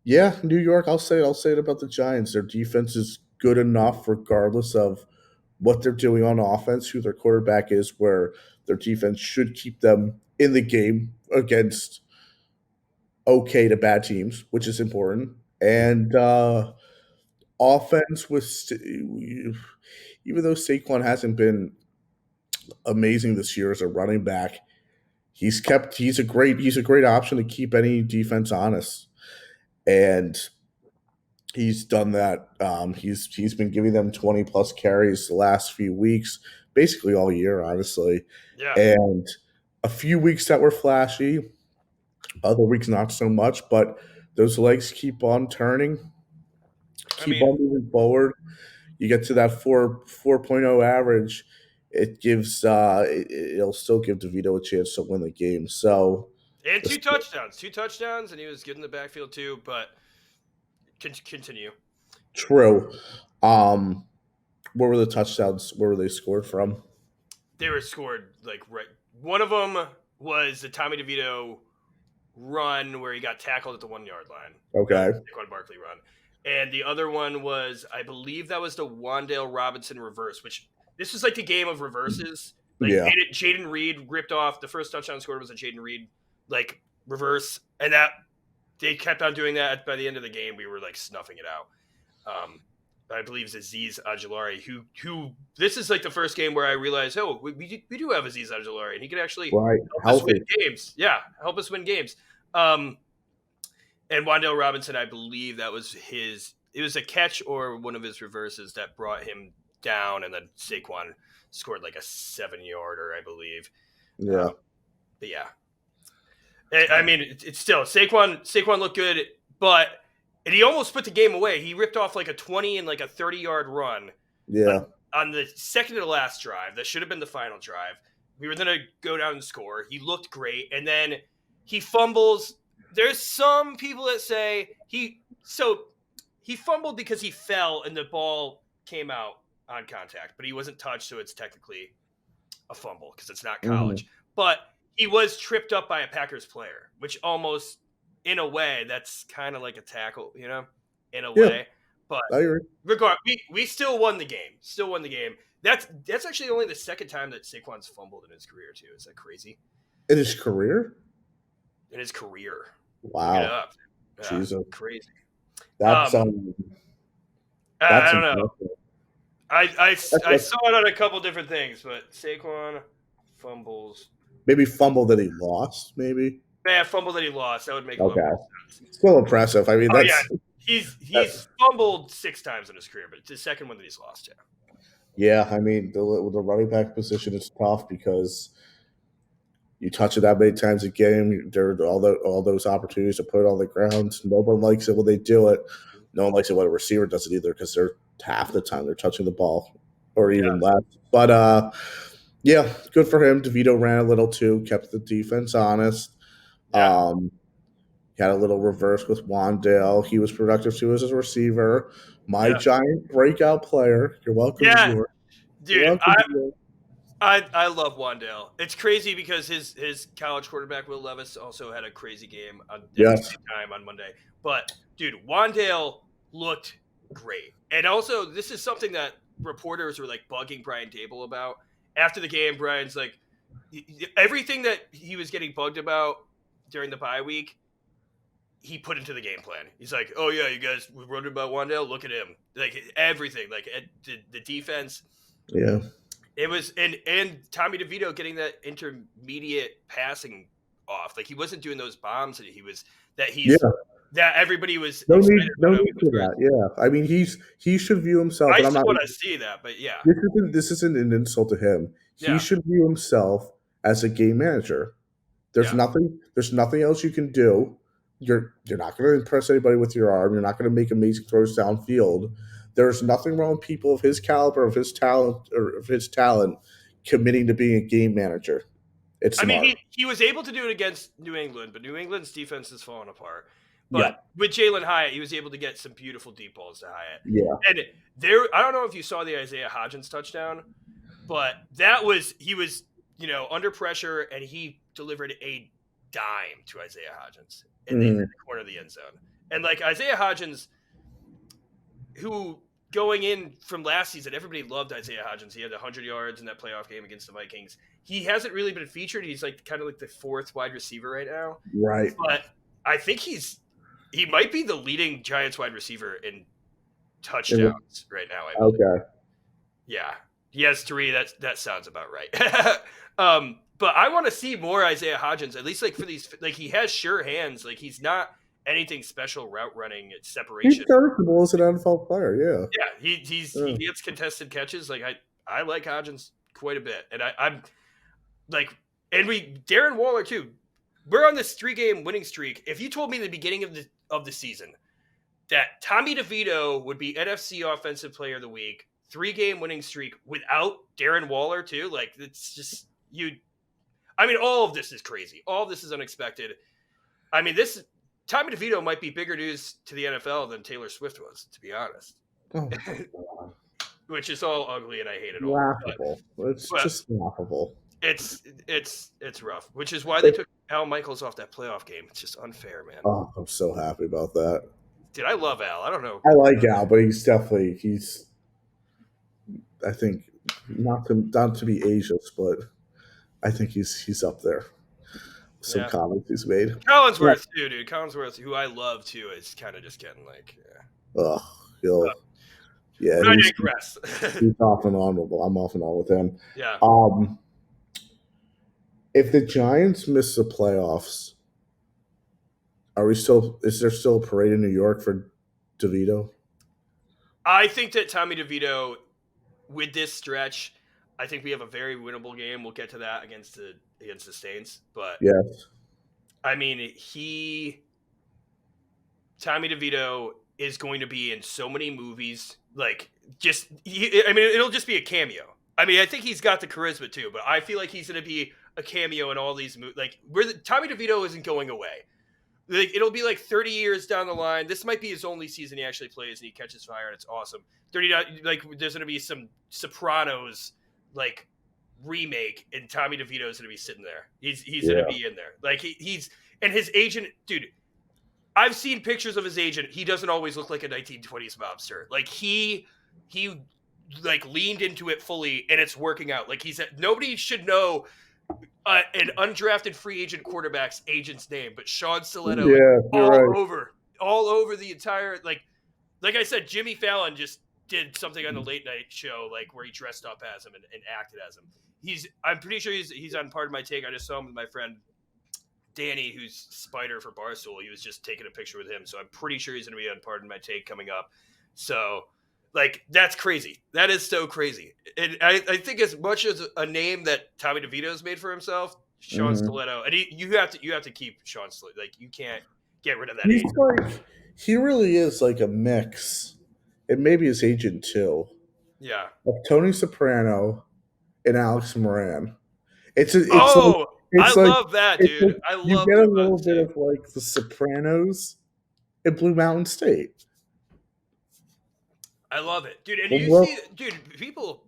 yeah, New York. I'll say it about the Giants. Their defense is good enough, regardless of what they're doing on offense, who their quarterback is, where their defense should keep them in the game against okay to bad teams, which is important. And offense was, even though Saquon hasn't been amazing this year as a running back, he's a great option to keep any defense honest. And he's done that. He's been giving them 20 plus carries the last few weeks, basically all year, honestly. Yeah. And a few weeks that were flashy, other weeks not so much, but those legs keep on turning, on moving forward. You get to that 4.0 average, it gives it'll still give DeVito a chance to win the game. So and 2 touchdowns, and he was good in the backfield too. But continue. True. What were the touchdowns? Where were they scored from? They were scored right. One of them was the Tommy DeVito run where he got tackled at the 1 yard line. Okay. Saquon Barkley run. And the other one was, I believe that was the Wan'Dale Robinson reverse, which this was like the game of reverses. Jaden Reed ripped off the first touchdown scored was a Jaden Reed reverse, and that they kept on doing that. By the end of the game, we were snuffing it out. I believe it's Azeez Ojulari, who this is the first game where I realized, we do have Azeez Ojulari, and he can actually help us win games. Yeah, help us win games. And Wan'Dale Robinson, I believe that was it was a catch or one of his reverses that brought him down, and then Saquon scored a 7-yarder, I believe. Yeah. But yeah. I mean, it's still Saquon looked good, and he almost put the game away. He ripped off a 20 and a 30-yard run. Yeah. On the second to last drive, that should have been the final drive. We were going to go down and score. He looked great, and then he fumbles. There's some people that say he fumbled because he fell and the ball came out on contact, but he wasn't touched, so it's technically a fumble because it's not college. Mm-hmm. But he was tripped up by a Packers player, which almost, in a way, that's kind of like a tackle, in a way. But regardless, we still won the game. That's actually only the second time that Saquon's fumbled in his career, too. Is that crazy? In his career? In his career. Wow. Look it up. Jesus. Crazy. That's I don't know. I saw it on a couple different things, but Saquon fumbles. Maybe fumble that he lost, maybe? Yeah, fumble that he lost. That would make a little more sense. Still impressive. I mean, he's fumbled 6 times in his career, but it's the second one that he's lost, Yeah, I mean, the running back position is tough because you touch it that many times a game. There are all those opportunities to put it on the ground. No one likes it when they do it. No one likes it when a receiver does it either because they're half the time they're touching the ball or even less. But Yeah, good for him. DeVito ran a little too, kept the defense honest. Yeah, He had a little reverse with Wandale. He was productive too as a receiver. My yeah, giant breakout player. You're welcome, yeah, viewer. You're dude. welcome, viewer. I love Wandale. It's crazy because his college quarterback Will Levis also had a crazy game at the Yes. same time on Monday. But dude, Wandale looked great, and also this is something that reporters were like bugging Brian Dable about after the game. Brian's like everything that he was getting bugged about during the bye week. He put into the game plan. He's like, "Oh yeah, you guys were wondering about Wandale. Look at him. Like everything. Like the defense. Yeah. It was and Tommy DeVito getting that intermediate passing off. Like he wasn't doing those bombs that Yeah. that everybody was No excited need, no about. need for that. Yeah. I mean, he should view himself, I and I'm still not. want to see that, but yeah, This isn't an insult to him. He yeah, should view himself as a game manager. There's yeah. nothing. There's nothing else you can do. You're not going to impress anybody with your arm. You're not going to make amazing throws downfield. There's nothing wrong with people of his caliber, of his talent, committing to being a game manager. It's I mean, smart. he was able to do it against New England, but New England's defense has fallen apart. Yeah. But with Jalen Hyatt, he was able to get some beautiful deep balls to Hyatt. Yeah. And there, I don't know if you saw the Isaiah Hodgins touchdown, but he was under pressure and he delivered a dime to Isaiah Hodgins in the corner of the end zone. And like Isaiah Hodgins, who going in from last season, everybody loved Isaiah Hodgins. He had 100 yards in that playoff game against the Vikings. He hasn't really been featured. He's like kind of like the fourth wide receiver right now. Right. But I think he might be the leading Giants wide receiver in touchdowns right now. I believe. Okay. Yeah, he has 3. That sounds about right. But I want to see more Isaiah Hodgins, at least like for these. Like he has sure hands. Like he's not anything special route running, it's separation. He's serviceable as an NFL player. Yeah. Yeah, he gets contested catches. Like I like Hodgins quite a bit, and I'm like, and Darren Waller too. We're on this 3-game winning streak. If you told me in the beginning of the season that Tommy DeVito would be NFC Offensive Player of the Week, 3-game winning streak without Darren Waller too, like it's just you. I mean, all of this is crazy. All of this is unexpected. I mean, Tommy DeVito might be bigger news to the NFL than Taylor Swift was, to be honest. Oh, which is all ugly and I hate it all. laughable. It's just laughable. It's rough, which is why they took Al Michaels off that playoff game. It's just unfair, man. Oh, I'm so happy about that. Dude, I love Al. I don't know. I like Al, but he's I think not to be ageist, but I think he's up there. Some comments he's made. Collinsworth too, dude. Collinsworth, who I love too, is kind of just getting like, he's off and on. I'm off and on with him. Yeah. If the Giants miss the playoffs, is there still a parade in New York for DeVito? I think that Tommy DeVito, with this stretch, I think we have a very winnable game. We'll get to that against the Saints, but yes, I mean Tommy DeVito is going to be in so many movies. Like it'll just be a cameo. I mean, I think he's got the charisma too, but I feel like he's going to be a cameo in all these movies. Like Tommy DeVito isn't going away. Like it'll be like 30 years down the line. This might be his only season he actually plays, and he catches fire, and it's awesome. Like there's going to be some Sopranos like remake, and Tommy DeVito's going to be sitting there. He's going to be in there. Like he's and his agent, dude. I've seen pictures of his agent. He doesn't always look like a 1920s mobster. Like he like leaned into it fully, and it's working out. Like nobody should know an undrafted free agent quarterback's agent's name, but Sean Stiletto all over the entire like I said, Jimmy Fallon just did something on the late night show, like where he dressed up as him and acted as him. I'm pretty sure he's on Pardon My Take. I just saw him with my friend Danny, who's Spider for Barstool. He was just taking a picture with him, so I'm pretty sure he's going to be on Pardon My Take coming up. So, like, that's crazy. That is so crazy. And I think as much as a name that Tommy DeVito's made for himself, Sean Stiletto, and you have to keep Sean Stiletto. Like, you can't get rid of that name. He really is like a mix, and maybe his agent too. Yeah, of Tony Soprano and Alex Moran. Oh, I it's like love that, it's dude. like I you love get a Blue little Mountain bit State. of like The Sopranos at Blue Mountain State. I love it, dude. And you Well, see, dude, people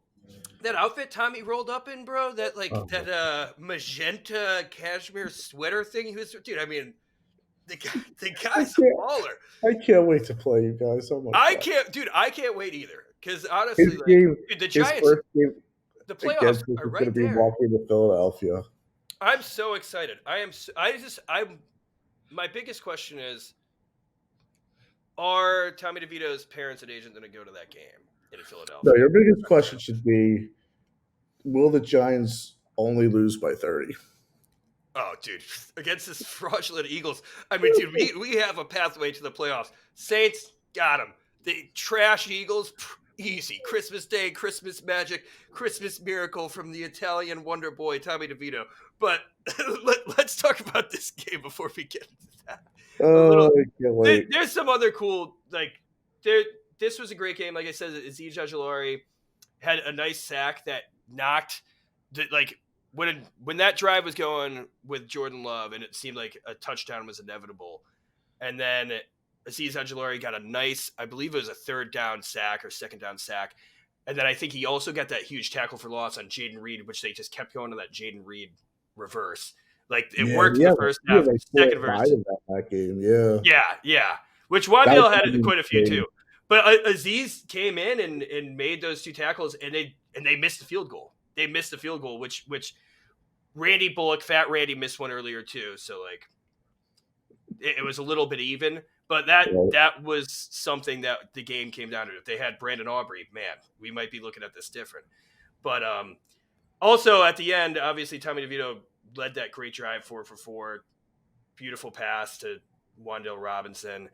that outfit Tommy rolled up in, bro. That that magenta cashmere sweater thing he was, dude. I mean, the I guy's a can't baller. I can't wait to play you guys. Oh my I god! can't, dude. I can't wait either. Because honestly, His like, game, dude, the his Giants, first game the playoffs against us are is going to right be there. walking to Philadelphia. I'm so excited. I am. I'm. My biggest question is: are Tommy DeVito's parents and agent going to go to that game in Philadelphia? No, your biggest question should be: will the Giants only lose by 30? Oh, dude, against this fraudulent Eagles. I mean, dude, we have a pathway to the playoffs. Saints got them. The trash Eagles, easy. Christmas Day, Christmas magic, Christmas miracle from the Italian wonder boy Tommy DeVito. But let's talk about this game before we get into that. A Oh, little. I can't wait. There's some other cool there. This was a great game. Like I said, Azeez Ojulari had a nice sack that knocked when that drive was going with Jordan Love and it seemed like a touchdown was inevitable. And then Azeez Ojulari got a nice, I believe it was a third down sack or second down sack. And then I think he also got that huge tackle for loss on Jaden Reed, which they just kept going to that Jaden Reed reverse. Like it worked in the first half, like 4 second or verse. 5 of that game. Yeah. Yeah. Which Wandale had quite a few too. But Azeez came in and made those 2 tackles, and they missed the field goal. They missed the field goal, which Randy Bullock, Fat Randy, missed one earlier too. So like, it was a little bit even. But that was something that the game came down to. If they had Brandon Aubrey, man, we might be looking at this different. But also at the end, obviously Tommy DeVito led that great drive 4 for 4, beautiful pass to Wan'Dale Robinson.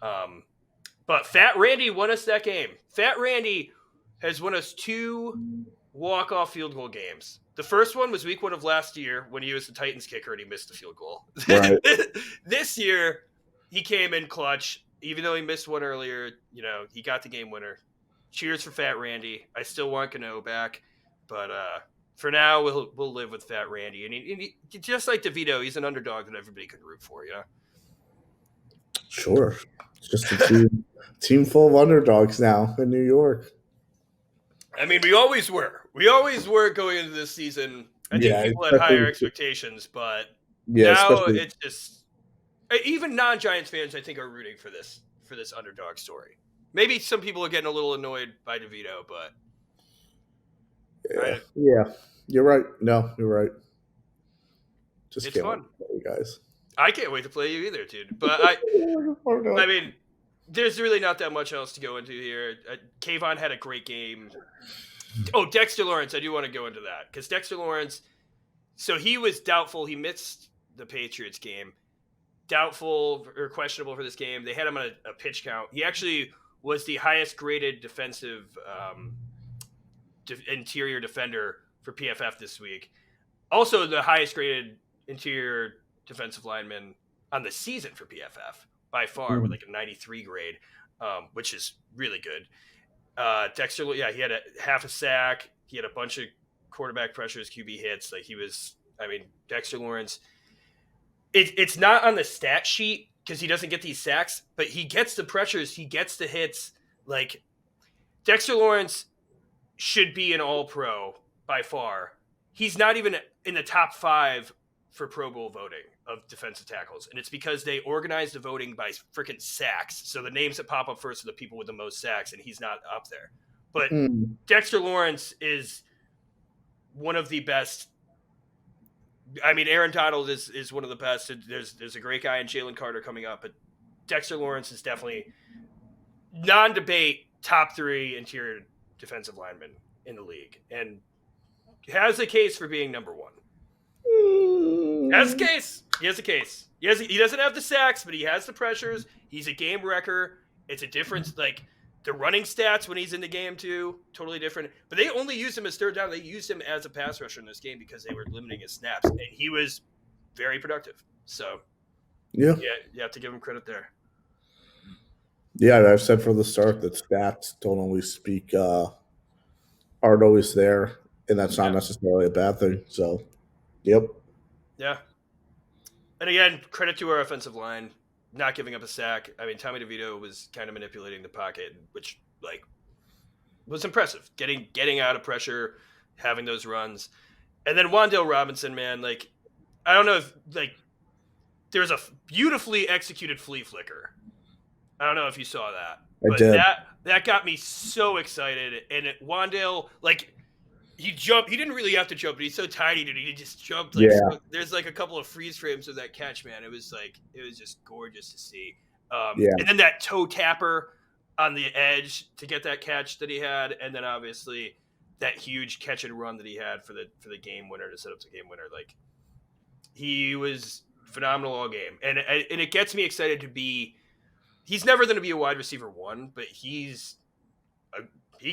But Fat Randy won us that game. Fat Randy has won us 2 walk-off field goal games. The first one was week 1 of last year when he was the Titans kicker and he missed the field goal. Right. This year, he came in clutch. Even though he missed one earlier, he got the game winner. Cheers for Fat Randy. I still want Gano back, but for now, we'll live with Fat Randy. And he, just like DeVito, he's an underdog that everybody can root for, Sure. It's just a team full of underdogs now in New York. I mean, we always were. We always were going into this season. I think people had higher expectations, but now it's just even non-Giants fans, I think, are rooting for this underdog story. Maybe some people are getting a little annoyed by DeVito, but yeah, you're right. No, you're right. Just it's fun, you guys. I can't wait to play you either, dude. But I mean, there's really not that much else to go into here. Kayvon had a great game. Oh, Dexter Lawrence, I do want to go into that because Dexter Lawrence, so he was doubtful. He missed the Patriots game. Doubtful or questionable for this game. They had him on a pitch count. He actually was the highest graded defensive interior defender for PFF this week. Also the highest graded interior defensive lineman on the season for PFF by far with like a 93 grade, which is really good. Dexter, he had half a sack. He had a bunch of quarterback pressures, QB hits. Dexter Lawrence, it's not on the stat sheet because he doesn't get these sacks, but he gets the pressures. He gets the hits. Like, Dexter Lawrence should be an all-pro by far. He's not even in the top 5 for Pro Bowl voting of defensive tackles, and it's because they organize the voting by freaking sacks. So the names that pop up first are the people with the most sacks, and he's not up there. But Dexter Lawrence is one of the best. I mean, Aaron Donald is one of the best. There's a great guy in Jalen Carter coming up, but Dexter Lawrence is definitely non-debate top 3 interior defensive lineman in the league, and has a case for being number 1. Has a case. He has a case. He doesn't have the sacks, but he has the pressures. He's a game wrecker. It's a difference. Like, the running stats when he's in the game too, totally different. But they only used him as third down. They used him as a pass rusher in this game because they were limiting his snaps, and he was very productive. So, yeah, you have to give him credit there. Yeah, I've said from the start that stats don't always speak, aren't always there and that's not necessarily a bad thing. So, yep. Yeah. And again, credit to our offensive line, not giving up a sack. I mean, Tommy DeVito was kind of manipulating the pocket, which was impressive. Getting out of pressure, having those runs. And then Wan'Dale Robinson, man, I don't know if there's a beautifully executed flea flicker. I don't know if you saw that, I but did. that got me so excited. And Wan'Dale, he jumped. He didn't really have to jump, but he's so tiny, dude. He just jumped. There's a couple of freeze frames of that catch, man. It was just gorgeous to see. And then that toe tapper on the edge to get that catch that he had, and then obviously that huge catch and run that he had for the game winner to set up the game winner. He was phenomenal all game, and it gets me excited to be. He's never going to be a wide receiver 1, but he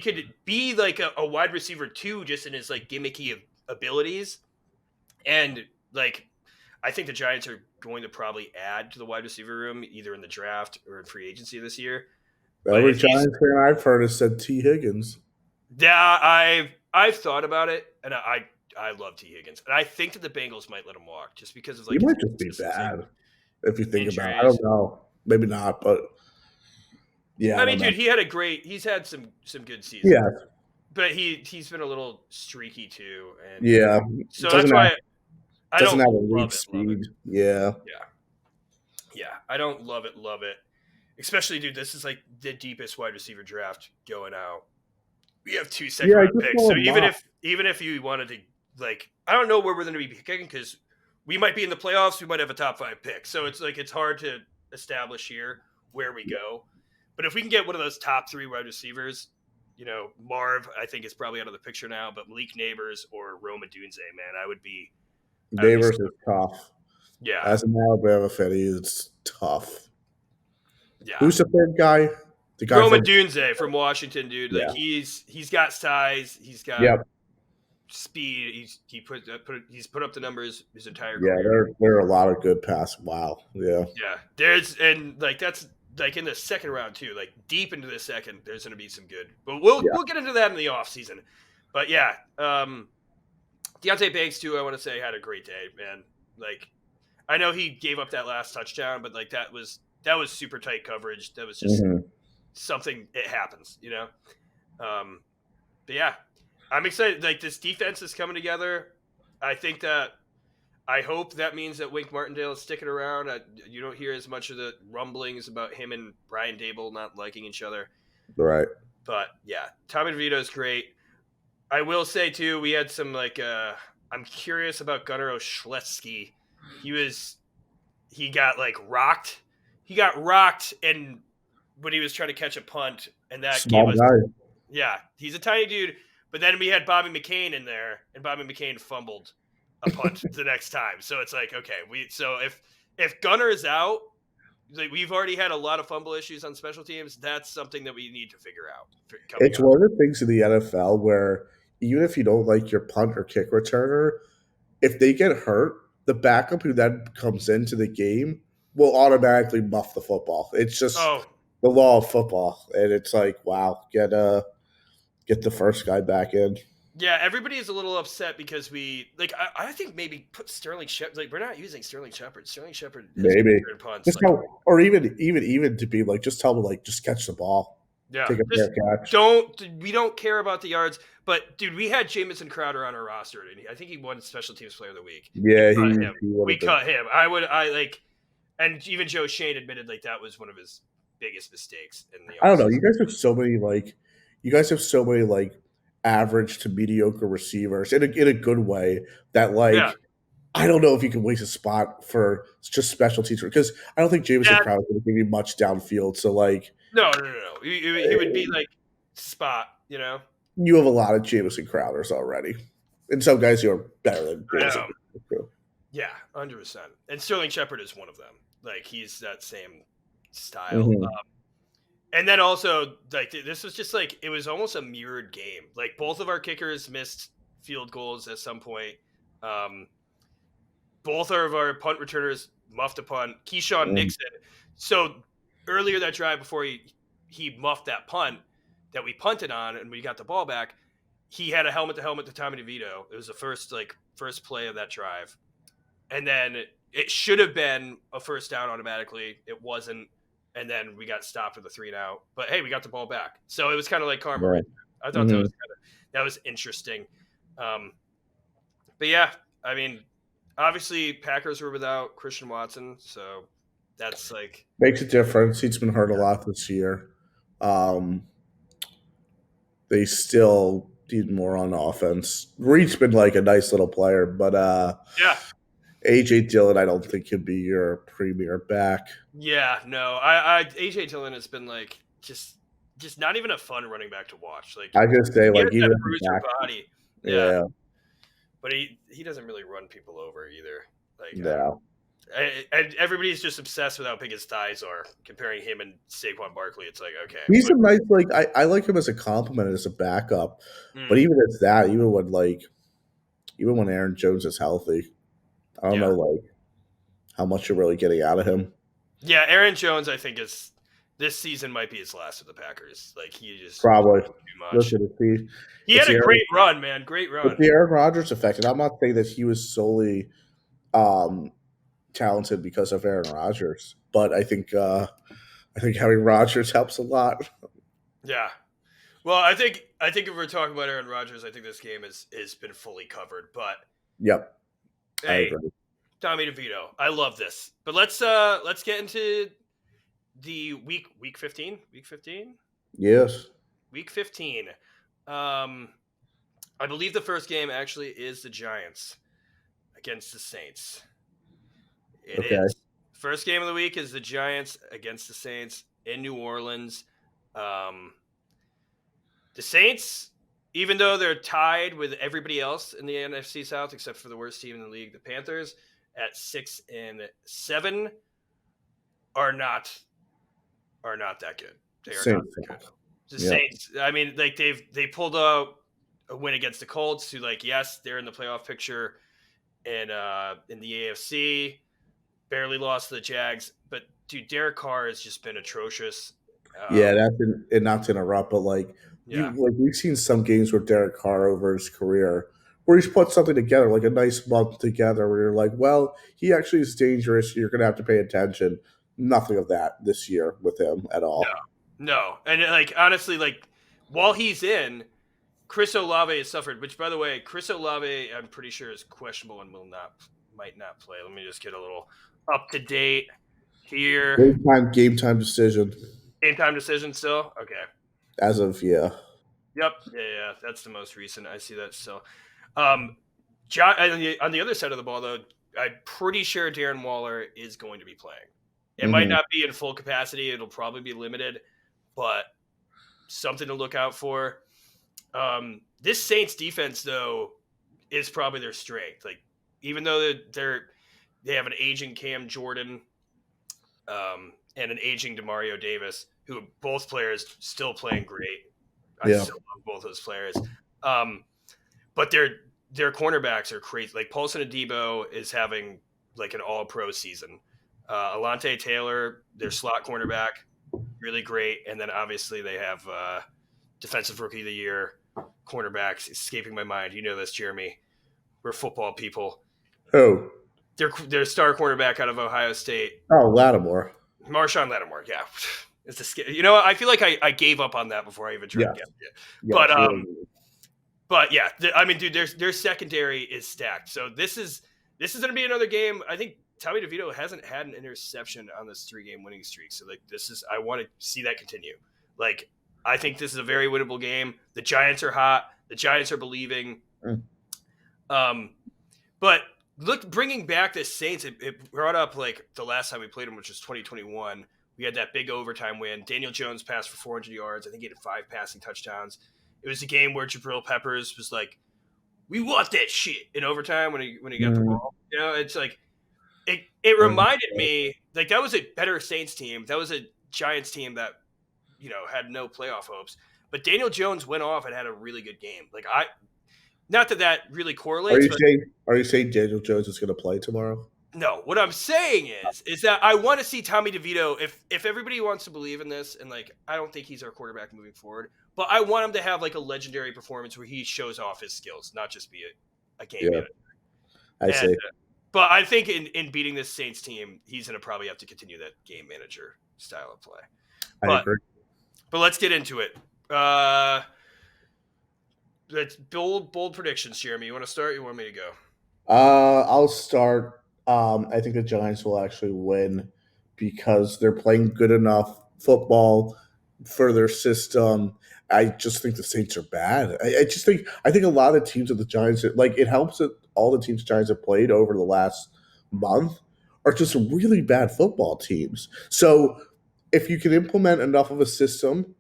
could be a wide receiver 2 just in his gimmicky abilities. And I think the Giants are going to probably add to the wide receiver room either in the draft or in free agency this year. Every Giants fan I've heard has said T. Higgins. Yeah, I've thought about it, and I love T. Higgins, and I think that the Bengals might let him walk just because of he might just be bad if you think about it. I don't know. Maybe not, but yeah. I mean, dude, he's had some good seasons. Yeah. But he's been a little streaky too. And yeah. So that's why I don't have love it. Speed. Yeah. Yeah. I don't love it. Especially, dude, this is the deepest wide receiver draft going out. We have 2 second-round picks. So even if you wanted to, I don't know where we're going to be picking because we might be in the playoffs. We might have a top 5 pick. So it's hard to establish here where we go. But if we can get one of those top 3 wide receivers, Marv, I think is probably out of the picture now. But Malik Neighbors or Rome Odunze, man, I would be. Neighbors is tough. Yeah, as an Alabama fan, it's tough. Yeah. Who's the third guy? The guy Rome Odunze from Washington, dude. He's got size. He's got speed. He's put up the numbers his entire career. Yeah, there are a lot of good passes. Wow. Yeah. Yeah. That's in the second round too. Deep into the second, there's going to be some good. But we'll get into that in the off season. But yeah, Deonte Banks too. I want to say had a great day, man. I know he gave up that last touchdown, but that was super tight coverage. That was just something. It happens, But yeah, I'm excited. This defense is coming together. I hope that means that Wink Martindale is sticking around. You don't hear as much of the rumblings about him and Brian Dable not liking each other. Right. But yeah, Tommy DeVito is great. I will say too, we had some I'm curious about Gunnar Olszewski. He got rocked. He got rocked, and when he was trying to catch a punt, and that Small gave us. Guy. Yeah, he's a tiny dude. But then we had Bobby McCain in there, and Bobby McCain fumbled a punt the next time. So it's okay. If Gunnar is out, we've already had a lot of fumble issues on special teams. That's something that we need to figure out. It's one of the things in the NFL where even if you don't like your punt or kick returner, if they get hurt, the backup who then comes into the game will automatically muff the football. It's just the law of football. And it's wow, get the first guy back in. Yeah, everybody is a little upset because we I think maybe put Sterling Shepard. We're not using Sterling Shepard. Sterling Shepard maybe punts. Or even to be just tell them just catch the ball. Yeah, take a fair catch. We don't care about the yards, but dude, we had Jamison Crowder on our roster, and I think he won Special Teams Player of the Week. Yeah, we cut him. And even Joe Shane admitted that was one of his biggest mistakes in the. I don't know. You guys have so many average to mediocre receivers in a good way that I don't know if you can waste a spot for just special teams because I don't think Jamison Crowder is going to give you much downfield. So no. He would be spot. You have a lot of Jamison Crowders already, and some guys who are better than Jamison. Yeah, 100%. And Sterling Shepard is one of them. He's that same style. Mm-hmm. And then also, this was just it was almost a mirrored game. Both of our kickers missed field goals at some point. Both of our punt returners muffed a punt. Keyshawn Nixon. So earlier that drive before he muffed that punt that we punted on and we got the ball back, he had a helmet to helmet to Tommy DeVito. It was the first play of that drive, and then it should have been a first down automatically. It wasn't, and then we got stopped with a 3-and-out. But hey, we got the ball back, so it was kind of like karma. Right. Right? I thought that was interesting. But yeah, I mean, obviously Packers were without Christian Watson, so that's like makes a difference. He's been hurt a lot this year. They still need more on offense. Reed's been like a nice little player, but yeah. AJ Dillon, I don't think could be your premier back. Yeah, no. I AJ Dillon has been like just not even a fun running back to watch. Like I just say like even bruiser body. Yeah. But he doesn't really run people over either. Like no. And everybody's just obsessed with how big his thighs are, comparing him and Saquon Barkley. It's like, okay. He's a nice I like him as a compliment as a backup. But even as that, even when Aaron Jones is healthy, I don't know like how much you're really getting out of him. Yeah, Aaron Jones, I think this season might be his last with the Packers. Like he just probably too much. Listen, he had a great run, man. Great run. It's the Aaron Rodgers effect, and I'm not saying that he was solely talented because of Aaron Rodgers, but I think having Rodgers helps a lot. Yeah. Well, I think if we're talking about Aaron Rodgers, I think this game has been fully covered. But yep, hey, Tommy DeVito, I love this. But let's get into the week 15. Week 15. Yes. Week 15. I believe the first game actually is the Giants against the Saints. It is. First game of the week is the Giants against the Saints in New Orleans. The Saints, even though they're tied with everybody else in the NFC South except for the worst team in the league, the Panthers, at 6-7, are not that good. They are not that good. The Saints, I mean, like they pulled out a win against the Colts, who yes, they're in the playoff picture, and in the AFC, barely lost to the Jags. But dude, Derek Carr has just been atrocious. Not to interrupt, but we've seen some games where Derek Carr over his career where he's put something together, like a nice month together, where you're like, well, he actually is dangerous. You're going to have to pay attention. Nothing of that this year with him at all. No. And honestly, while he's in, Chris Olave has suffered, which by the way, Chris Olave, I'm pretty sure is questionable and might not play. Let me just get a little up to date here. Game time decision. Game time decision still? Okay. As of Yep. Yeah. That's the most recent. I see that still. On the other side of the ball, though, I'm pretty sure Darren Waller is going to be playing. It might not be in full capacity. It'll probably be limited, but something to look out for. This Saints defense, though, is probably their strength. Even though they have an aging Cam Jordan and an aging Demario Davis, who both players still playing great. I still love both those players. But their cornerbacks are crazy. Paulson Adebo is having an all-pro season. Alante Taylor, their slot cornerback, really great. And then obviously they have defensive rookie of the year cornerbacks. Escaping my mind. You know this, Jeremy. We're football people. Who? Their star cornerback out of Ohio State. Oh, Lattimore. Marshawn Lattimore, yeah. It's I feel like I gave up on that before I even tried to get it. But yeah, I mean, dude, their secondary is stacked. So this is going to be another game. I think Tommy DeVito hasn't had an interception on this 3-game winning streak. So I want to see that continue. I think this is a very winnable game. The Giants are hot. The Giants are believing. But look, bringing back the Saints, it brought up the last time we played them, which was 2021. We had that big overtime win. Daniel Jones passed for 400 yards. I think he had 5 passing touchdowns. It was a game where Jabril Peppers was like, "We want that shit" in overtime when he got the ball. It's it reminded me that was a better Saints team. That was a Giants team that had no playoff hopes. But Daniel Jones went off and had a really good game. Not that really correlates. Are you saying Daniel Jones is going to play tomorrow? No, what I'm saying is that I want to see Tommy DeVito. If everybody wants to believe in this, and like I don't think he's our quarterback moving forward, but I want him to have like a legendary performance where he shows off his skills, not just be a game Yeah, manager. I And see. but I think in beating this Saints team, he's going to probably have to continue that game manager style of play. I But agree. let's get into it. That's bold predictions, Jeremy. You want to start? You want me to go? I'll start. I think the Giants will actually win because they're playing good enough football for their system. I just think the Saints are bad. I think a lot of teams of the Giants, like it helps that all the teams the Giants have played over the last month are just really bad football teams. So if you can implement enough of a system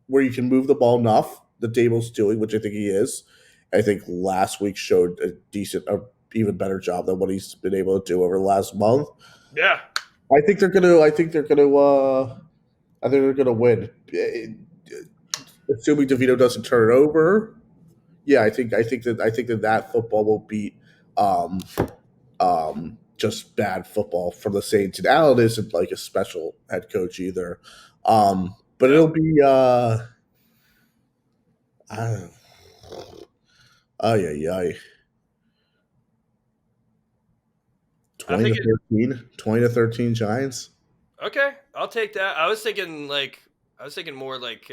where you can move the ball enough that Dable's doing, which I think he is. I think last week showed a even better job than what he's been able to do over the last month. Yeah. I think they're gonna. I think they're gonna. I think they're gonna win. Assuming DeVito doesn't turn it over. Yeah, I think that football will beat just bad football from the Saints. And Allen isn't like a special head coach either. But Yeah. it'll be I don't know. Oh yeah. I 20 think to 13, 20 to 13 Giants. okay, I'll take that. I was thinking more like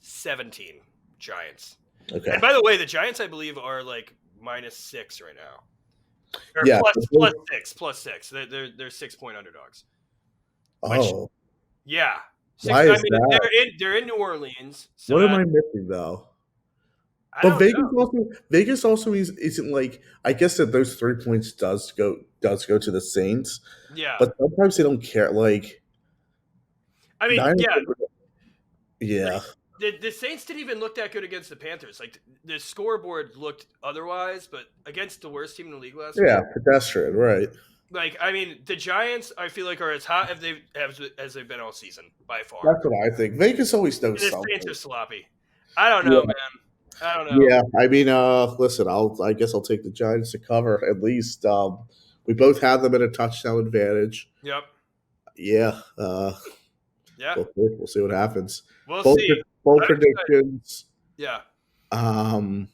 24-17 Giants. Okay. And by the way, the Giants I believe are like -6 right now. Or Yeah. plus six. They're 6-point underdogs. Which Oh, yeah. Six why I is mean that? they're in New Orleans, so What am I missing though? I But don't know. Vegas also isn't like I guess that those 3 points does go to the Saints, Yeah. but sometimes they don't care. Like I mean, nine, yeah, yeah, like the Saints didn't even look that good against the Panthers. Like the scoreboard looked otherwise, but against the worst team in the league last week. yeah, pedestrian, right? Like I mean, the Giants I feel like are as hot as they've been all season by far. That's what I think. Vegas always And knows the Saints something. are sloppy. I don't know, Yeah, man. I don't know. yeah. I mean, listen, I guess I'll take the Giants to cover at least. We both have them at a touchdown advantage. Yep. Yeah, Yeah. we'll see what happens. We'll Bold, see. bold I'm excited. predictions. Yeah. Um,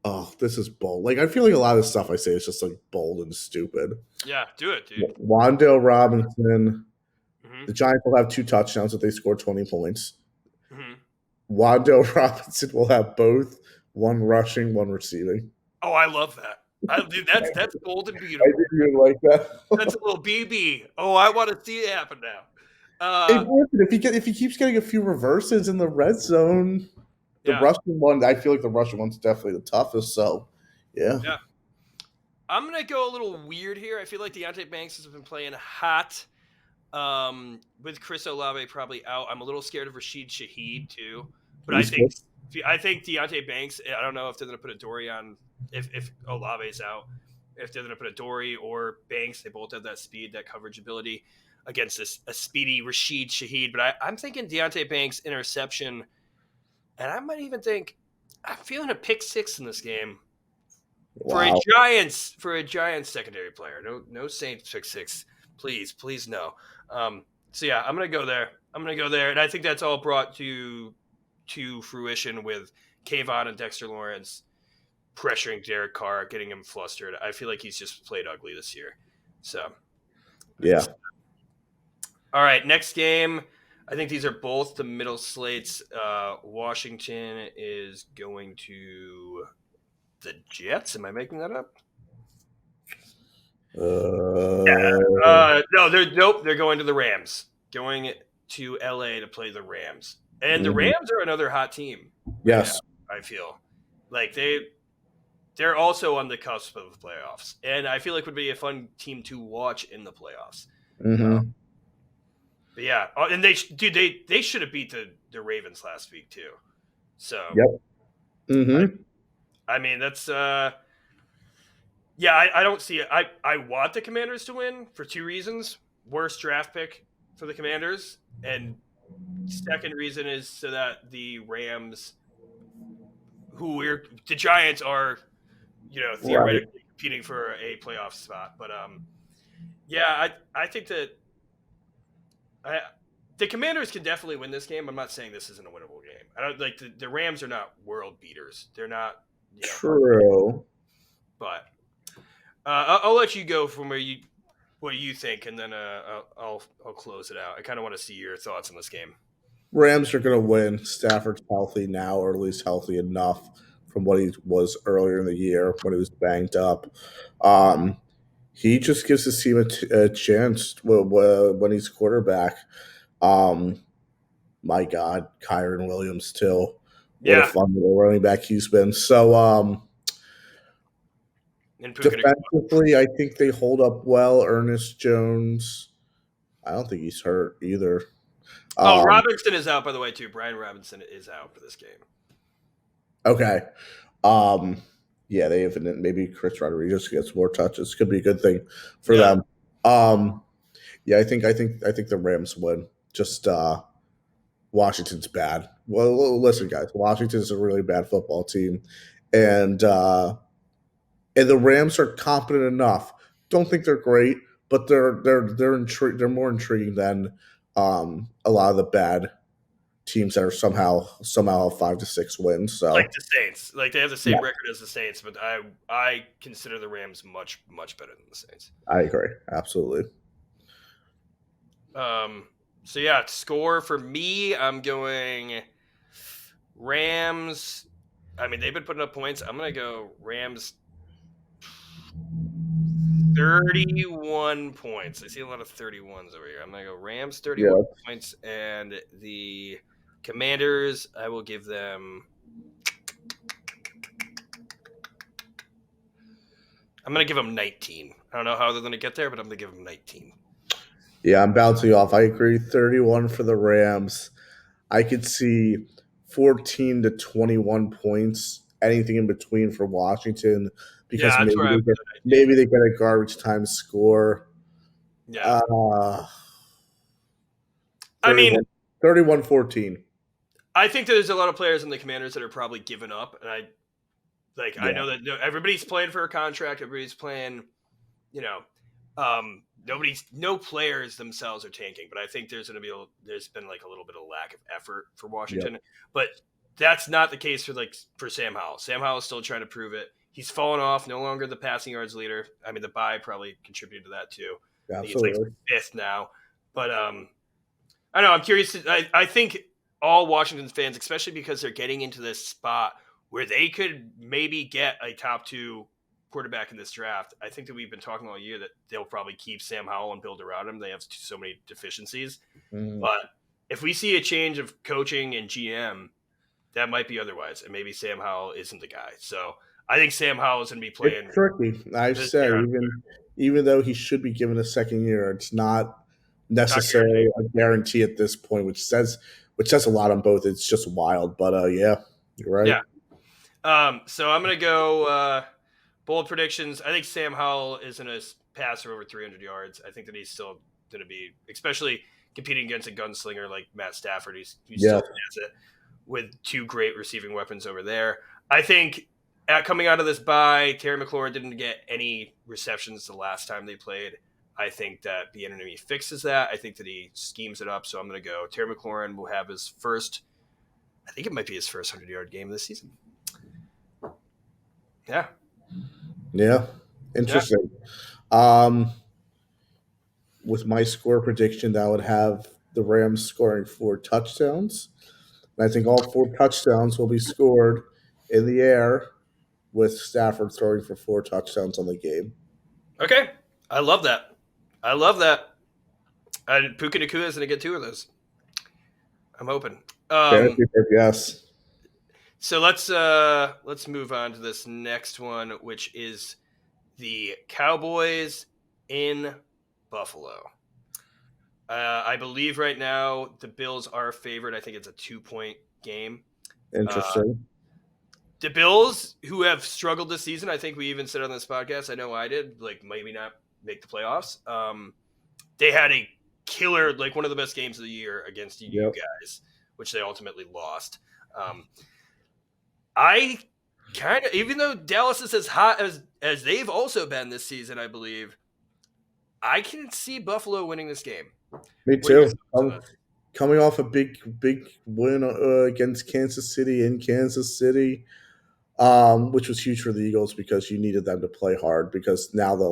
oh, this is bold. Like I feel like a lot of the stuff I say is just like bold and stupid. Yeah. Do it, dude. Wandale Robinson. Mm-hmm. The Giants will have 2 touchdowns if they score 20 points. Mm-hmm. Wandale Robinson will have both, one rushing, one receiving. Oh, I love that. Dude, that's bold and I beautiful. didn't even like that. That's a little BB. Oh, I want to see it happen now. If he keeps getting a few reverses in the red zone, the Yeah. rushing one, I feel like the rushing one's definitely the toughest. So, yeah. Yeah. I'm gonna go a little weird here. I feel like Deontay Banks has been playing hot. With Chris Olave probably out, I'm a little scared of Rashid Shaheed too. But I think Deontay Banks. I don't know if they're gonna put a Dory on if Olave's out. If they're gonna put a Dory or Banks, they both have that speed, that coverage ability against a speedy Rashid Shaheed. But I'm thinking Deontay Banks interception, and I might even think I'm feeling a pick six in this game. Wow. For a Giants secondary player. No Saints pick six. Please no. So yeah, I'm gonna go there. And I think that's all brought to fruition with Kayvon and Dexter Lawrence pressuring Derek Carr, getting him flustered. I feel like he's just played ugly this year. So Yeah. All right, next game. I think these are both the middle slates. Washington is going to the Jets. Am I making that up? No, they're going to the Rams. Going to LA to play the Rams. And the Rams are another hot team. Yes. Now, I feel like they're also on the cusp of the playoffs. And I feel like would be a fun team to watch in the playoffs. But yeah, and they should have beat the Ravens last week too. So Yep. I mean that's I don't see it. I want the Commanders to win for two reasons. Worst draft pick for the Commanders, and second reason is so that the Rams the Giants are, Right. theoretically competing for a playoff spot. But yeah, I think that the Commanders can definitely win this game. I'm not saying this isn't a winnable game. I don't like the Rams are not world beaters. They're not, True. but I'll let you go from what you think, and then I'll close it out. I kind of want to see your thoughts on this game. Rams are going to win. Stafford's healthy now, or at least healthy enough from what he was earlier in the year when he was banged up. Um, he just gives his team a chance when he's quarterback. Um, my God, Kyron Williams too. What a Yeah, fun little running back he's been. So and defensively, I think they hold up well. Ernest Jones, I don't think he's hurt either. Oh, Um, Robinson is out, by the way, too. Brian Robinson is out for this game. okay. Um, yeah, they have maybe Chris Rodriguez gets more touches. Could be a good thing for Yeah. them. Yeah, I think the Rams win. Just Washington's bad. Well, listen, guys, Washington's a really bad football team, and the Rams are competent enough. Don't think they're great, but they're more intriguing than a lot of the bad teams that are somehow have 5 to 6 wins. Like So the Saints. Like they have the same yeah, record as the Saints, but I consider the Rams much, much better than the Saints. I agree. Absolutely. So yeah, score for me, I'm going Rams. I mean, they've been putting up points. I'm gonna go Rams 31 points. I see a lot of 31s over here. I'm gonna go Rams 31 Yeah. points, and the Commanders, I will give them. I'm gonna give them 19. I don't know how they're gonna get there, but I'm gonna give them 19. Yeah, I'm bouncing off. I agree. 31 for the Rams. I could see 14 to 21 points, anything in between for Washington, Yeah, because that's where I'm. maybe they get a garbage time score. Yeah, Uh, I mean, 31-14. I think that there's a lot of players in the Commanders that are probably given up, and I Yeah. know that everybody's playing for a contract. Everybody's playing, you know, no players themselves are tanking, but I think there's been like a little bit of lack of effort for Washington, but that's not the case for Sam Howell. Sam Howell is still trying to prove it. He's fallen off, no longer the passing yards leader. I mean, the bye probably contributed to that too. Yeah, I think it's like absolutely. 5th now, but I don't know. I'm curious. I think all Washington fans, especially because they're getting into this spot where they could maybe get a top 2 quarterback in this draft. I think that we've been talking all year that they'll probably keep Sam Howell and build around him. They have so many deficiencies. Mhm. But if we see a change of coaching and GM, that might be otherwise. And maybe Sam Howell isn't the guy. So I think Sam Howell is going to be playing. It's tricky. I This said year. even though he should be given a second year, it's not Not necessarily guaranteed. a guarantee at this point, which says a lot on both. It's just wild, but yeah, you're right. Yeah. So I'm going to go bold predictions. I think Sam Howell is going to pass for over 300 yards. I think that he's still going to be, especially competing against a gunslinger like Matt Stafford, who still has it with 2 great receiving weapons over there. I think coming out of this bye, Terry McLaurin didn't get any receptions the last time they played. I think that the enemy fixes that. I think that he schemes it up. So I'm going to go Terry McLaurin will have his first, I think it might be his first 100-yard game this season. Yeah. Yeah. Interesting. Yeah. With my score prediction, that would have the Rams scoring 4 touchdowns. And I think all 4 touchdowns will be scored in the air, with Stafford throwing for 4 touchdowns on the game. Okay. I love that. And Puka Nacua is going to get 2 of those. I'm hoping. Yes. So let's move on to this next one, which is the Cowboys in Buffalo. I believe right now the Bills are favored. I think it's a 2-point game. Interesting. The Bills, who have struggled this season, I think we even said on this podcast, I know I did, like maybe not make the playoffs. They had a killer, like one of the best games of the year against you guys, which they ultimately lost. I Kind of, even though Dallas is as hot as they've also been this season, I believe, I can see Buffalo winning this game. Me What are your too. thoughts on this? Coming off a big win against Kansas City in Kansas City, which was huge for the Eagles because you needed them to play hard because now they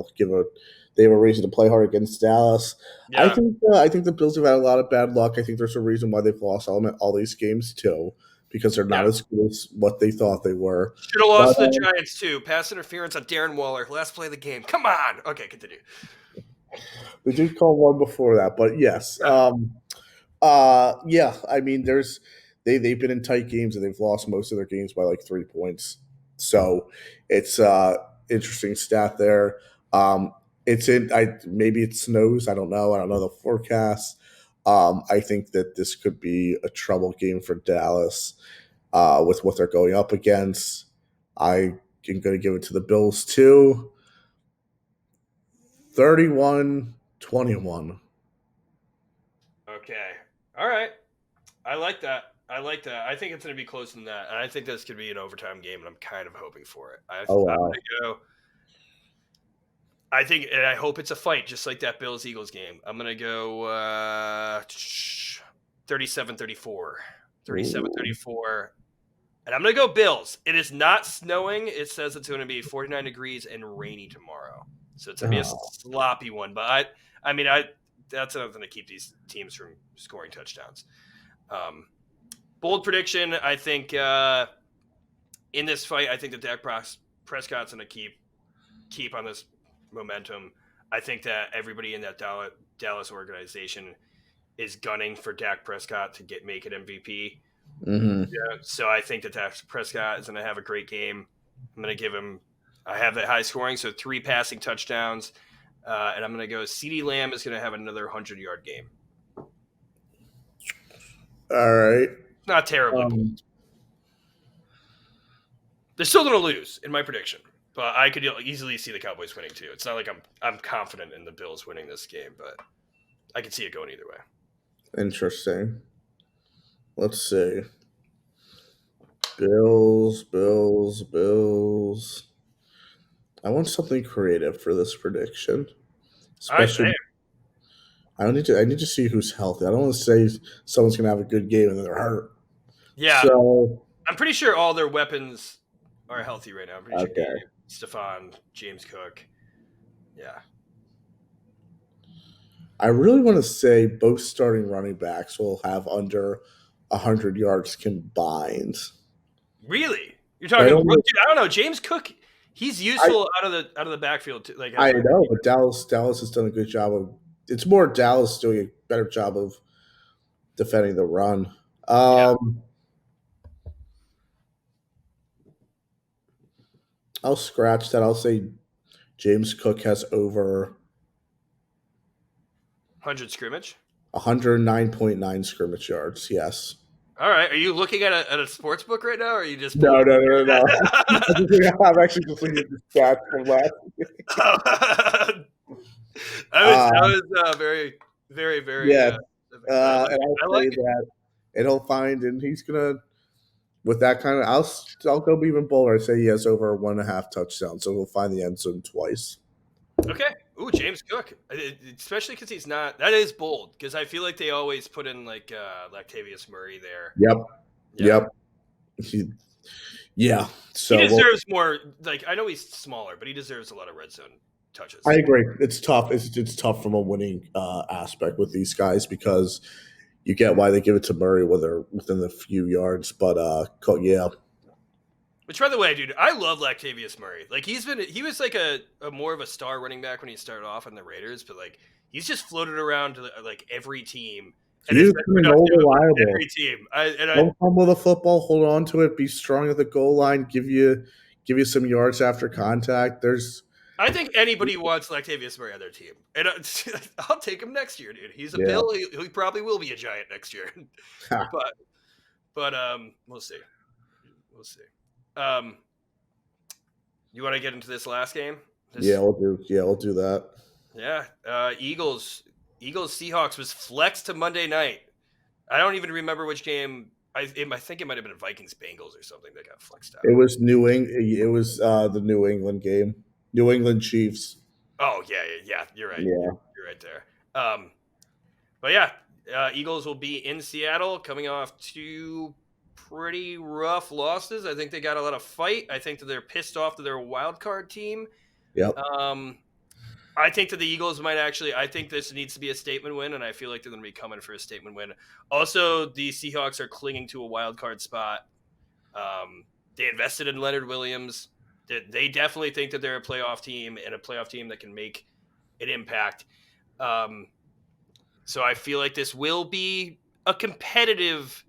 have a reason to play hard against Dallas. Yeah, I think the Bills have had a lot of bad luck. I think there's a reason why they've lost all these games too, because they're yeah. not as good as what they thought they were. Should have But lost to the Giants too. Pass interference on Darren Waller. Last play of the game. Come on. Okay, continue. they did call one before that. But yes, Yeah. yeah. I mean, they've been in tight games and they've lost most of their games by like 3 points. So it's interesting stat there. It's in. Maybe it snows. I don't know. I don't know the forecast. I think that this could be a trouble game for Dallas with what they're going up against. I am going to give it to the Bills too. 31-21. Okay. All right. I like that. I like that. I think it's going to be closer than that, and I think this could be an overtime game, and I'm kind of hoping for it. Oh I'm wow. going to go. I think, and I hope it's a fight, just like that Bills Eagles game. I'm going to go 37-34. 37-34. And I'm going to go Bills. It is not snowing. It says it's going to be 49 degrees and rainy tomorrow. So it's going to be a sloppy one. But I mean, that's nothing to keep these teams from scoring touchdowns. Bold prediction, I think in this fight, I think that Dak Prescott's going to keep on this momentum. I think that everybody in that Dallas organization is gunning for Dak Prescott to make it MVP. Mm-hmm. Yeah, so I think that Dak Prescott is going to have a great game. I'm going to give him. I have that high scoring, so 3 passing touchdowns, and I'm going to go. CeeDee Lamb is going to have another 100-yard game. All right. Not terribly bold. They're still going to lose in my prediction, but I could easily see the Cowboys winning too. It's not like I'm confident in the Bills winning this game, but I can see it going either way. Interesting. Let's see. Bills. I want something creative for this prediction. Especially, I need to see who's healthy. I don't want to say someone's going to have a good game and then they're hurt. Yeah. So I'm pretty sure all their weapons are healthy right now. I'm pretty okay. sure Stephon, James Cook. Yeah. I really want to say both starting running backs will have under 100 yards combined. Really? You're talking? I don't know. James Cook, he's useful out of the backfield too. Like I know, but Dallas has done a good job of. It's more Dallas doing a better job of defending the run. Yeah. I'll scratch that. I'll say James Cook has over 100 scrimmage. 109.9 scrimmage yards. Yes. All right. Are you looking at a sports book right now, or are you just no? I'm actually just looking at the stats from last week. I was very, very, very. Yeah. And I'll say that, and he'll find, and he's gonna. With that kind of, I'll go even bolder. I say he has over 1.5 touchdowns, so he'll find the end zone twice. Okay. Ooh, James Cook, especially because he's not. That is bold because I feel like they always put in like Latavius Murray there. Yep. Yeah. So he deserves more. Like I know he's smaller, but he deserves a lot of red zone touches. I agree. It's tough. It's tough from a winning aspect with these guys because you get why they give it to Murray when they're within a few yards. But yeah. Which, by the way, dude, I love Latavius Murray. Like he was like a more of a star running back when he started off on the Raiders, but like he's just floated around to like every team. He's reliable. Every team. Don't come with a football. Hold on to it. Be strong at the goal line. Give you some yards after contact. I think anybody wants Latavius Murray on their team, and I'll take him next year, dude. He's a Bill. He probably will be a Giant next year, but we'll see. We'll see. You want to get into this last game? We'll do that. Yeah. Eagles Seahawks was flexed to Monday night. I don't even remember which game I think it might have been Vikings Bengals or something that got flexed out. It was It was the New England game. New England Chiefs. Oh yeah. You're right. Yeah. You're right there. But yeah, Eagles will be in Seattle, coming off 2 pretty rough losses. I think they got a lot of fight. I think that they're pissed off to their wild card team. Yep. I think that the Eagles might actually. I think this needs to be a statement win, and I feel like they're going to be coming for a statement win. Also, the Seahawks are clinging to a wild card spot. They invested in Leonard Williams. They definitely think that they're a playoff team and a playoff team that can make an impact. So I feel like this will be a competitive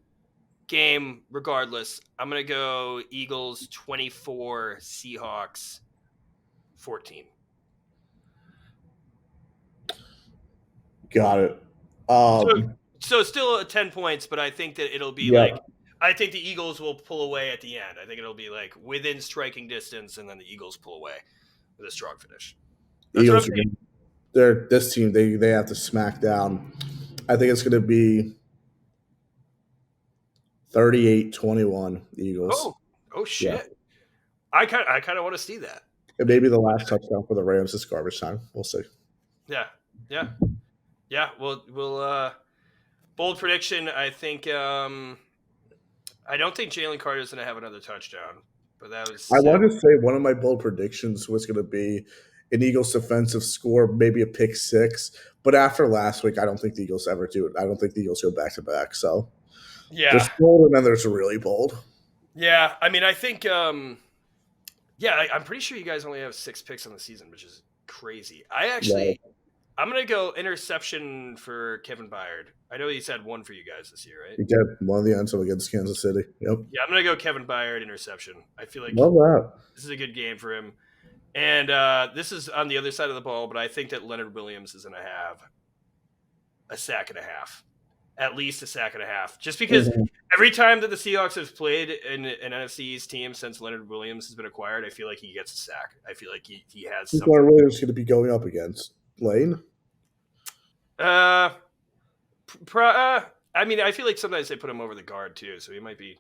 game regardless. I'm going to go Eagles 24, Seahawks 14. Got it. So still 10 points, but I think that it'll be yeah. I think the Eagles will pull away at the end. I think it'll be like within striking distance, and then the Eagles pull away with a strong finish. That's Eagles they're this team. They have to smack down. I think it's going to be 38-21 Eagles. Oh shit! Yeah. I kind of want to see that. And maybe the last touchdown for the Rams is garbage time. We'll see. Yeah. We'll bold prediction. I think I don't think Jalen Carter's going to have another touchdown, but that was. I want to say one of my bold predictions was going to be an Eagles defensive score, maybe a pick 6. But after last week, I don't think the Eagles ever do it. I don't think the Eagles go back to back. So yeah, there's bold and then there's really bold. Yeah, I mean, I think I'm pretty sure you guys only have 6 picks on the season, which is crazy. I'm going to go interception for Kevin Byard. I know he's had 1 for you guys this year, right? He did. One of the ends against Kansas City. Yep. Yeah, I'm going to go Kevin Byard interception. I feel like love that. This is a good game for him. And this is on the other side of the ball, but I think that Leonard Williams is going to have a sack and a half. At least a sack and a half. Just because every time that the Seahawks have played an NFC East team since Leonard Williams has been acquired, I feel like he gets a sack. I feel like he has something. Leonard Williams going to be going up against Lane? I mean, I feel like sometimes they put him over the guard too, so he might be.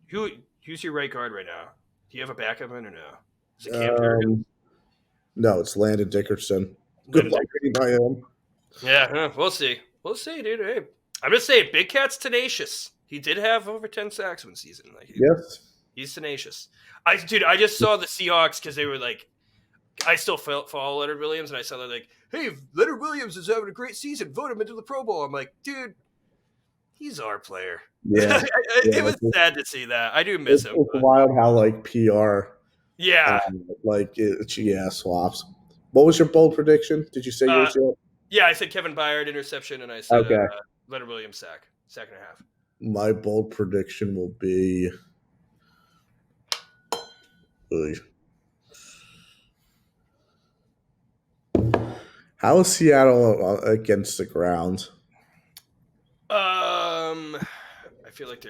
Who's your right guard right now? Do you have a backup in or no? Is it Cam Durgan? No, it's Landon Dickerson. Good luck by him. Yeah, we'll see. We'll see, dude. Hey, I'm just saying, Big Cat's tenacious. He did have over 10 sacks one season. Yes, he's tenacious. I just saw the Seahawks because they were like, I still follow Leonard Williams, and I saw they're like, hey, Leonard Williams is having a great season. Vote him into the Pro Bowl. I'm like, dude, he's our player. Yeah, it was sad to see that. I do miss him. It's wild how PR. Yeah, swaps. What was your bold prediction? Did you say yours yet? Yeah, I said Kevin Byard interception, and I said Leonard Williams sack and a half. My bold prediction will be. How is Seattle against the ground? I feel like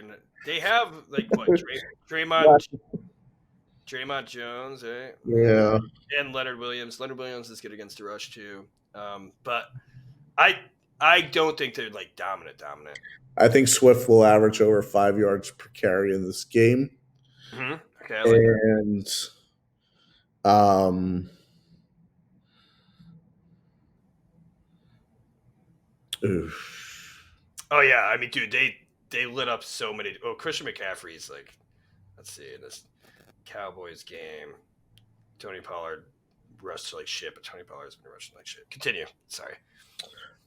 they have like what Draymond Jones, right? Yeah, and Leonard Williams. Leonard Williams is good against the rush too, but I don't think they're like dominant. I think Swift will average over 5 yards per carry in this game. Mm-hmm. Okay, I like that. Oh yeah, I mean, dude, they lit up so many. Oh, Christian McCaffrey's like, let's see, in this Cowboys game, Tony Pollard rushed like shit, but Tony Pollard's been rushing like shit. Continue. Sorry.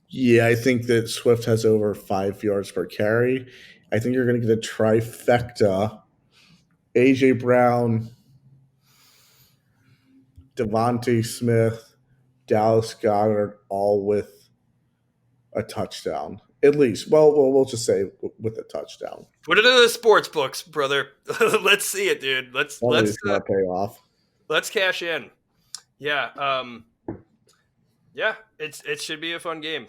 Yeah, I think that Swift has over 5 yards per carry. I think you're going to get a trifecta. A.J. Brown, Devontae Smith, Dallas Goedert, all with a touchdown. At least. Well, we'll just say with a touchdown. Put it in the sports books, brother. Let's see it, dude. Let's pay off. Let's cash in. Yeah. Yeah, it should be a fun game.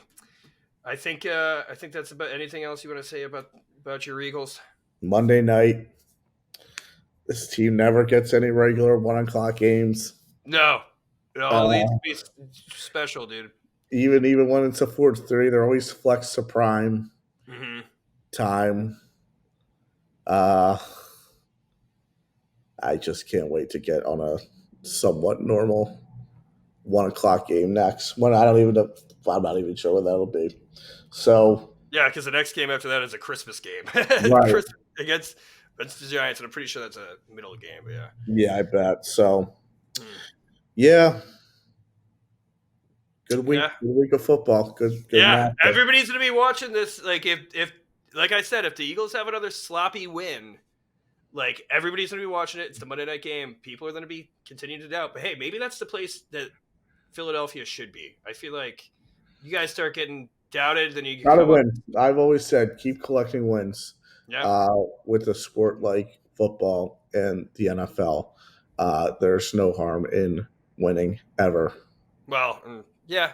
I think that's about. Anything else you want to say about your Eagles? Monday night. This team never gets any regular 1:00 games. No, it needs to be special, dude. Even when it's a 4-3, they're always flex to prime mm-hmm. time. Uh, I just can't wait to get on a somewhat normal 1 o'clock game next. When I don't even know, I'm not even sure what that'll be. So Yeah, because the next game after that is a Christmas game. right, Christmas against the Giants, and I'm pretty sure that's a middle game. But yeah. yeah, I bet. So yeah, good week, Yeah. good week of football. Good Yeah. matchup. Everybody's gonna be watching this. Like if like I said, if the Eagles have another sloppy win, like everybody's gonna be watching it. It's the Monday night game. People are gonna be continuing to doubt. But hey, maybe that's the place that Philadelphia should be. I feel like you guys start getting doubted, then you can Gotta come up. win. I've always said keep collecting wins. Yeah. With a sport like football and the NFL, there's no harm in winning ever. Well, yeah,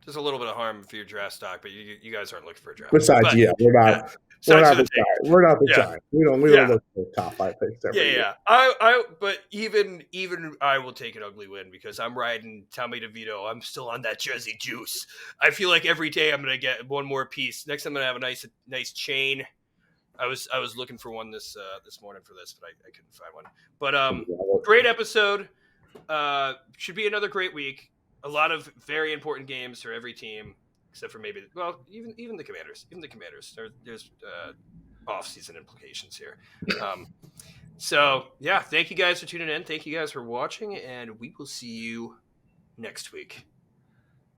there's a little bit of harm for your draft stock, but you guys aren't looking for a draft. Besides, But yeah, we're yeah, not. We're besides not the the take. Giants. We're not the Yeah. Giants. We don't Yeah. look for top 5 picks every year. Yeah. But even I will take an ugly win because I'm riding Tommy DeVito. I'm still on that Jersey juice. I feel like every day I'm gonna get one more piece. Next, I'm gonna have a nice chain. I was looking for one this morning for this, but I couldn't find one. But great episode. Should be another great week. A lot of very important games for every team, except for maybe even the Commanders. Even the Commanders. There's off-season implications here. So yeah, thank you guys for tuning in. Thank you guys for watching, and we will see you next week.